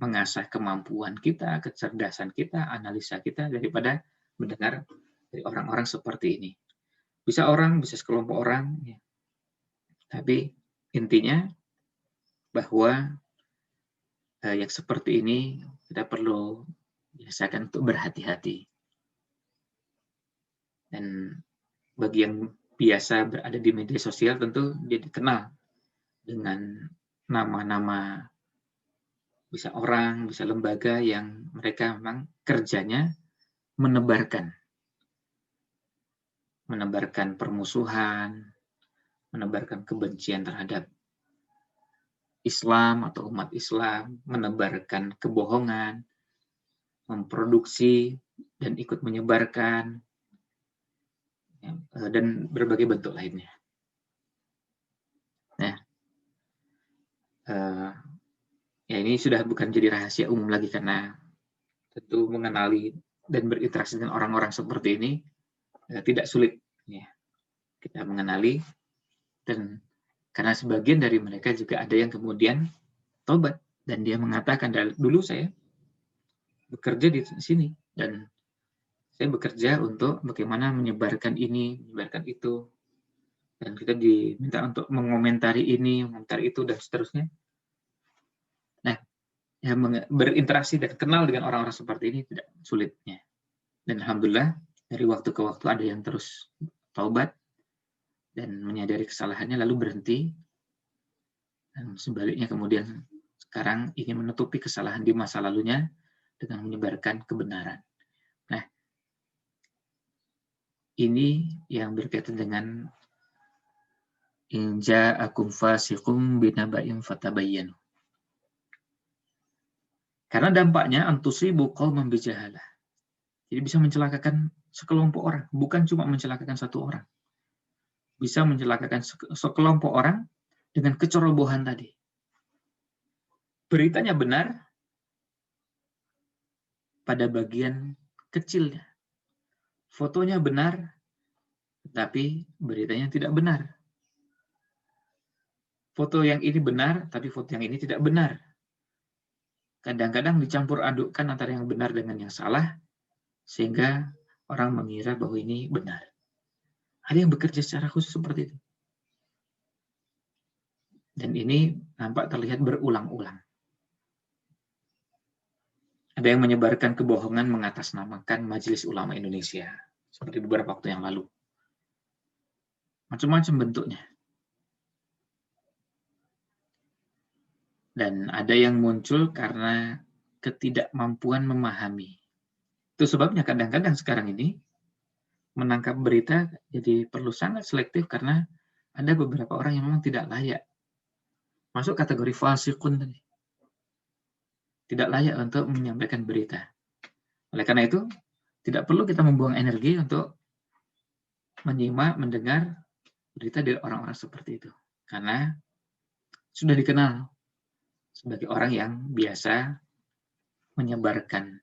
mengasah kemampuan kita, kecerdasan kita, analisa kita, daripada mendengar dari orang-orang seperti ini. Bisa orang, bisa sekelompok orang, ya. Tapi intinya bahwa yang seperti ini kita perlu biasakan untuk berhati-hati. Dan bagi yang biasa berada di media sosial, tentu dia dikenal dengan nama-nama, bisa orang, bisa lembaga yang mereka memang kerjanya menebarkan permusuhan, menebarkan kebencian terhadap Islam atau umat Islam, menebarkan kebohongan, memproduksi dan ikut menyebarkan, dan berbagai bentuk lainnya. Nah, ya ini sudah bukan jadi rahasia umum lagi, karena tentu mengenali dan berinteraksi dengan orang-orang seperti ini tidak sulit, ya. Kita mengenali, dan karena sebagian dari mereka juga ada yang kemudian tobat dan dia mengatakan, dulu saya bekerja di sini dan saya bekerja untuk bagaimana menyebarkan ini, menyebarkan itu, dan kita diminta untuk mengomentari ini, mengomentari itu, dan seterusnya. Nah, ya, berinteraksi dan kenal dengan orang-orang seperti ini tidak sulitnya. Dan alhamdulillah dari waktu ke waktu ada yang terus taubat dan menyadari kesalahannya lalu berhenti, dan sebaliknya kemudian sekarang ingin menutupi kesalahan di masa lalunya dengan menyebarkan kebenaran. Nah, ini yang berkaitan dengan in ja'akum fasiqun binaba'in fatabayyanu. Karena dampaknya antusibu qauman bijahalah. Jadi bisa mencelakakan sekelompok orang, bukan cuma mencelakakan satu orang. Bisa mencelakakan sekelompok orang dengan kecerobohan tadi. Beritanya benar pada bagian kecilnya. Fotonya benar, tapi beritanya tidak benar. Foto yang ini benar, tapi foto yang ini tidak benar. Kadang-kadang dicampur adukkan antara yang benar dengan yang salah, sehingga orang mengira bahwa ini benar. Ada yang bekerja secara khusus seperti itu. Dan ini nampak terlihat berulang-ulang. Ada yang menyebarkan kebohongan mengatasnamakan Majelis Ulama Indonesia, seperti beberapa waktu yang lalu. Macam-macam bentuknya. Dan ada yang muncul karena ketidakmampuan memahami. Itu sebabnya kadang-kadang sekarang ini menangkap berita jadi perlu sangat selektif, karena ada beberapa orang yang memang tidak layak masuk kategori fasikun tadi. Tidak layak untuk menyampaikan berita. Oleh karena itu, tidak perlu kita membuang energi untuk menyimak, mendengar berita dari orang-orang seperti itu. Karena sudah dikenal sebagai orang yang biasa menyebarkan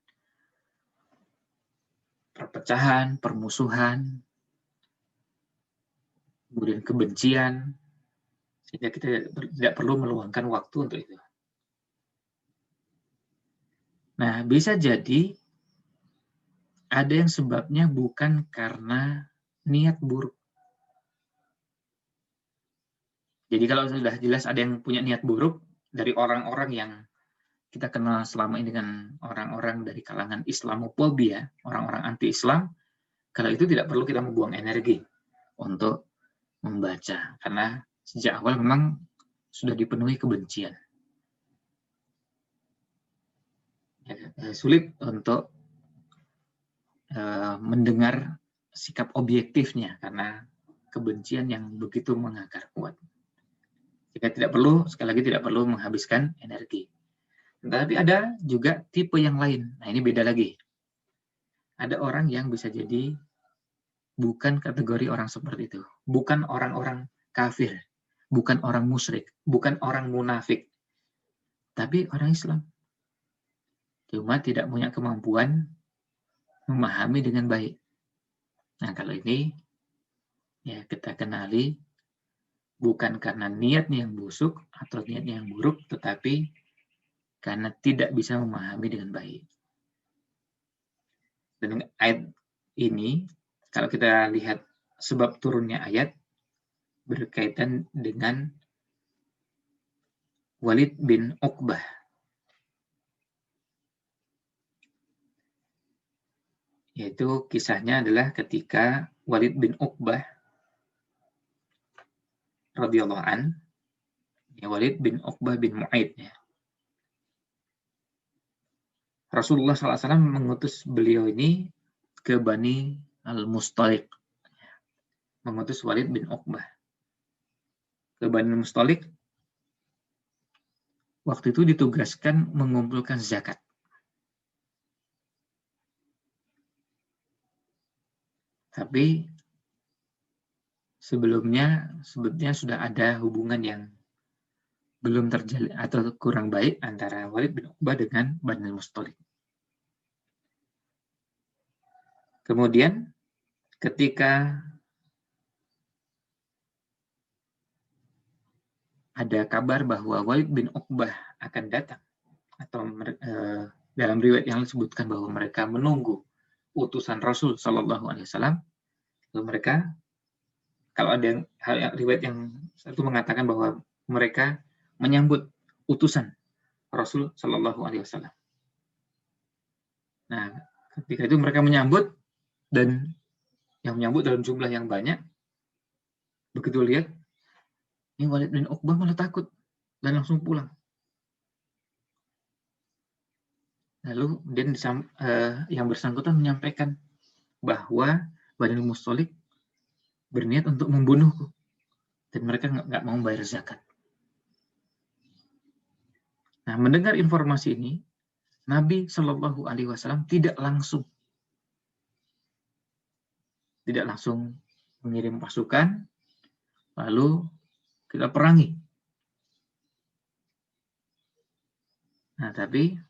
perpecahan, permusuhan, kemudian kebencian, sehingga kita tidak perlu meluangkan waktu untuk itu. Nah, bisa jadi ada yang sebabnya bukan karena niat buruk. Jadi kalau sudah jelas ada yang punya niat buruk dari orang-orang yang kita kenal selama ini dengan orang-orang dari kalangan Islamophobia, orang-orang anti-Islam, kalau itu tidak perlu kita membuang energi untuk membaca, karena sejak awal memang sudah dipenuhi kebencian. Sulit untuk mendengar sikap objektifnya karena kebencian yang begitu mengakar kuat. Jika tidak perlu, sekali lagi tidak perlu menghabiskan energi. Tetapi ada juga tipe yang lain. Nah, ini beda lagi. Ada orang yang bisa jadi bukan kategori orang seperti itu. Bukan orang-orang kafir. Bukan orang musyrik. Bukan orang munafik. Tapi orang Islam. Cuma tidak punya kemampuan memahami dengan baik. Nah, kalau ini ya kita kenali bukan karena niatnya yang busuk atau niatnya yang buruk, tetapi karena tidak bisa memahami dengan baik. Dan ayat ini, kalau kita lihat sebab turunnya ayat, berkaitan dengan Walid bin Uqbah. Yaitu kisahnya adalah ketika Walid bin Uqbah radhiyallahu an, ya Walid bin Uqbah bin Mu'aid, ya. Rasulullah SAW mengutus beliau ini ke Bani Al-Mustaliq, mengutus Walid bin Uqbah ke Bani Al-Mustaliq. Waktu itu ditugaskan mengumpulkan zakat. Tapi sebelumnya sudah ada hubungan yang belum terjalin atau kurang baik antara Walid bin Uqbah dengan Bani Al-Mustaliq. Kemudian ketika ada kabar bahwa Walid bin Uqbah akan datang, atau dalam riwayat yang disebutkan bahwa mereka menunggu utusan Rasul Shallallahu Alaihi Wasallam, lalu mereka, kalau ada riwayat yang satu mengatakan bahwa mereka menyambut utusan Rasul Shallallahu Alaihi Wasallam. Nah, ketika itu mereka menyambut, dan yang menyambut dalam jumlah yang banyak. Begitu lihat, ini Walid bin Uqbah malah takut dan langsung pulang. Lalu dan yang bersangkutan menyampaikan bahwa Bani Al-Mustaliq berniat untuk membunuhku, dan mereka nggak mau bayar zakat. Nah, mendengar informasi ini, Nabi Shallallahu Alaihi Wasallam tidak langsung mengirim pasukan, lalu kita perangi. Nah, tapi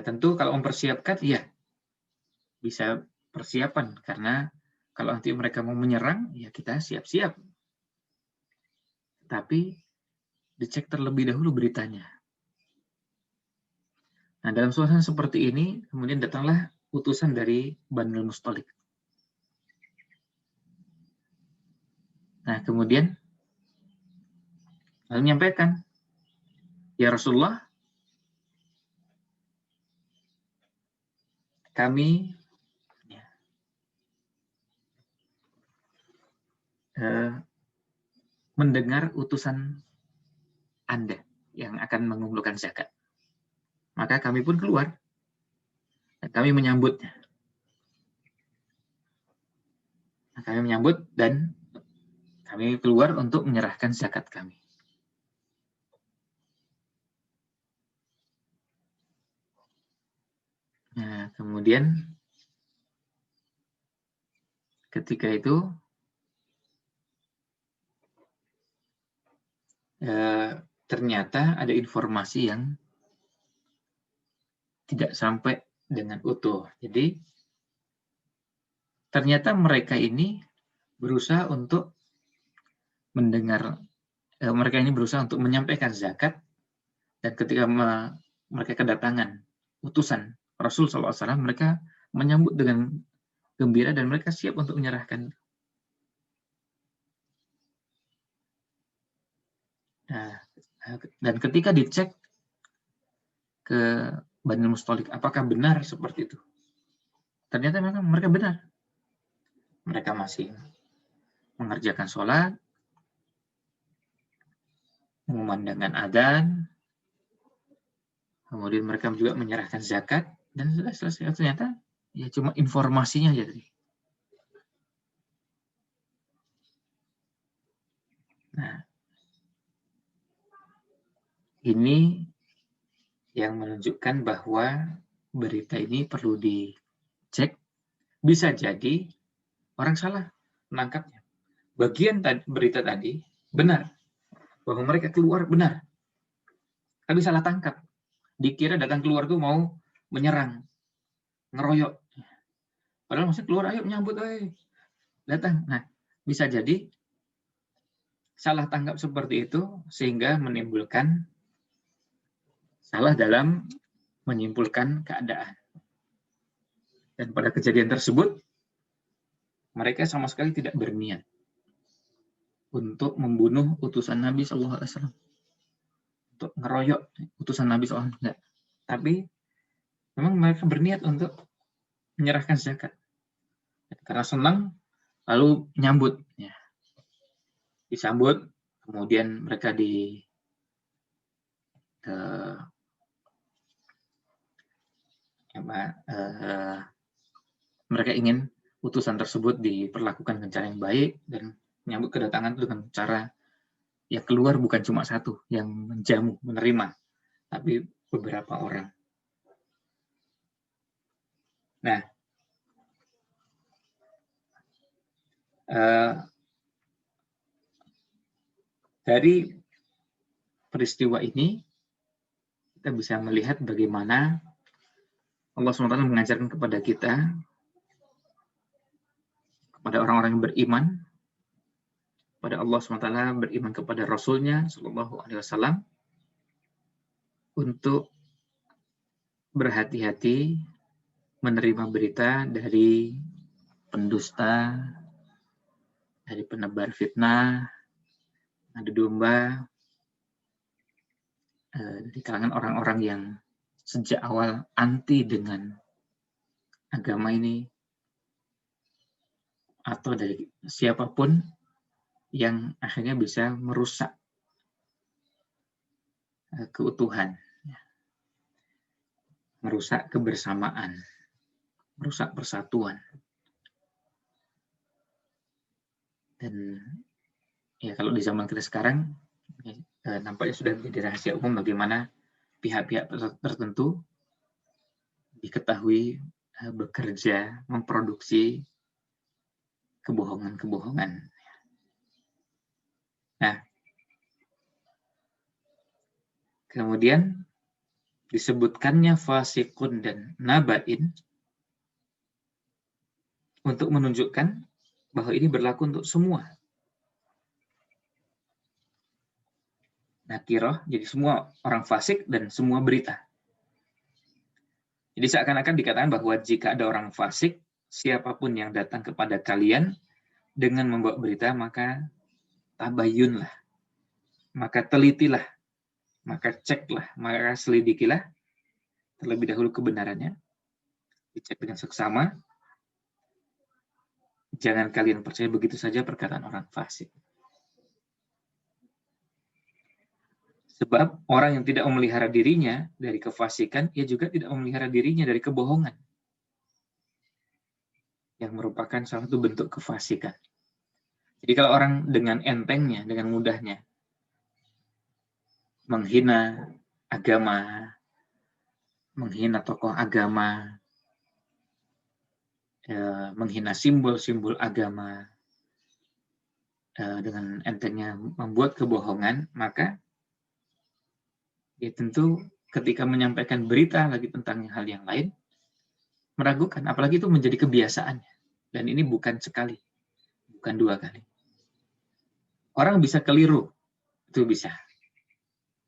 tentu kalau mempersiapkan, ya bisa persiapan, karena kalau nanti mereka mau menyerang, ya kita siap-siap. Tapi dicek terlebih dahulu beritanya. Nah, dalam suasana seperti ini, kemudian datanglah utusan dari Bani Al-Mustaliq. Nah, kemudian lalu menyampaikan, ya Rasulullah, kami mendengar utusan Anda yang akan mengumpulkan zakat. Maka kami pun keluar, dan kami menyambutnya. Kami menyambut dan kami keluar untuk menyerahkan zakat kami. Nah, kemudian ketika itu ternyata ada informasi yang tidak sampai dengan utuh. Jadi ternyata mereka ini berusaha untuk mendengar, mereka ini berusaha untuk menyampaikan zakat, dan ketika mereka kedatangan utusan Rasul SAW, mereka menyambut dengan gembira dan mereka siap untuk menyerahkan. Nah, dan ketika dicek ke Bani Mustalik, apakah benar seperti itu? Ternyata memang mereka benar. Mereka masih mengerjakan sholat, mengumandangkan adzan, kemudian mereka juga menyerahkan zakat, dan sudah selesai. Ternyata ya cuma informasinya aja tadi. Nah, ini yang menunjukkan bahwa berita ini perlu dicek. Bisa jadi orang salah menangkapnya. Bagian berita tadi benar, bahwa mereka keluar benar, tapi salah tangkap. Dikira datang keluar tuh mau menyerang, ngeroyok. Padahal maksudnya keluar, ayo nyambut, datang. Nah, bisa jadi salah tangkap seperti itu sehingga menimbulkan salah dalam menyimpulkan keadaan. Dan pada kejadian tersebut, mereka sama sekali tidak berniat untuk membunuh utusan Nabi SAW, untuk ngeroyok utusan Nabi SAW, enggak. Tapi memang mereka berniat untuk menyerahkan zakat. Karena senang, lalu nyambut. Ya. Disambut, kemudian mereka mereka ingin utusan tersebut diperlakukan dengan cara yang baik, dan menyambut kedatangan itu dengan cara ya keluar bukan cuma satu yang menjamu, menerima, tapi beberapa orang. Nah, dari peristiwa ini kita bisa melihat bagaimana Allah SWT mengajarkan kepada kita, kepada orang-orang yang beriman, pada Allah SWT, beriman kepada Rasulnya SAW, untuk berhati-hati menerima berita dari pendusta, dari penebar fitnah, adu domba, di kalangan orang-orang yang sejak awal anti dengan agama ini, atau dari siapapun yang akhirnya bisa merusak keutuhan, merusak kebersamaan, merusak persatuan. Dan ya kalau di zaman kita sekarang, nampaknya sudah menjadi rahasia umum bagaimana pihak-pihak tertentu diketahui bekerja memproduksi kebohongan-kebohongan. Nah, kemudian disebutkannya fasikun dan nabain untuk menunjukkan bahwa ini berlaku untuk semua. Nakiroh, jadi semua orang fasik dan semua berita. Jadi seakan-akan dikatakan bahwa jika ada orang fasik, siapapun yang datang kepada kalian dengan membawa berita, maka tabayunlah, maka telitilah, maka ceklah, maka selidikilah terlebih dahulu kebenarannya, dicek dengan seksama. Jangan kalian percaya begitu saja perkataan orang fasik. Sebab orang yang tidak memelihara dirinya dari kefasikan, ia juga tidak memelihara dirinya dari kebohongan, yang merupakan salah satu bentuk kefasikan. Jadi kalau orang dengan entengnya, dengan mudahnya menghina agama, menghina tokoh agama, menghina simbol-simbol agama, dengan entengnya membuat kebohongan, maka ya tentu ketika menyampaikan berita lagi tentang hal yang lain, meragukan, apalagi itu menjadi kebiasaan. Dan ini bukan sekali, bukan 2 kali. Orang bisa keliru, itu bisa.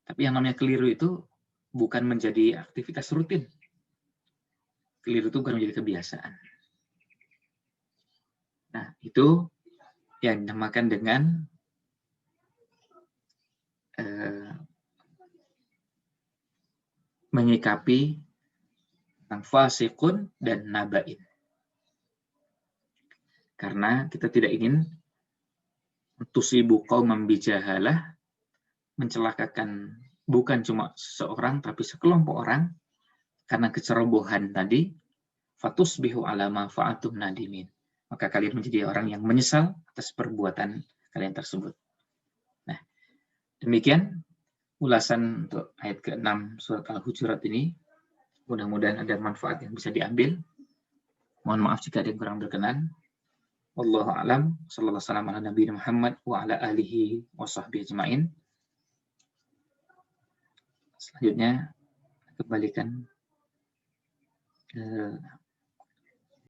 Tapi yang namanya keliru itu bukan menjadi aktivitas rutin. Keliru itu bukan menjadi kebiasaan. Nah, itu yang dinamakan dengan menyikapi tentang fasikun dan nabain. Karena kita tidak ingin tusibu qauman bijahalah, mencelakakan bukan cuma seorang tapi sekelompok orang karena kecerobohan tadi, fatusbihu ala ma fa'atum nadimin. Maka kalian menjadi orang yang menyesal atas perbuatan kalian tersebut. Nah, demikian ulasan untuk ayat ke-6 surat Al-Hujurat ini. Mudah-mudahan ada manfaat yang bisa diambil. Mohon maaf jika ada yang kurang berkenan. Wallahu a'lam. Sallallahu alaihi wasallam ala Nabi Muhammad wa ala alihi wa sahbihi ajma'in. Selanjutnya kembalikan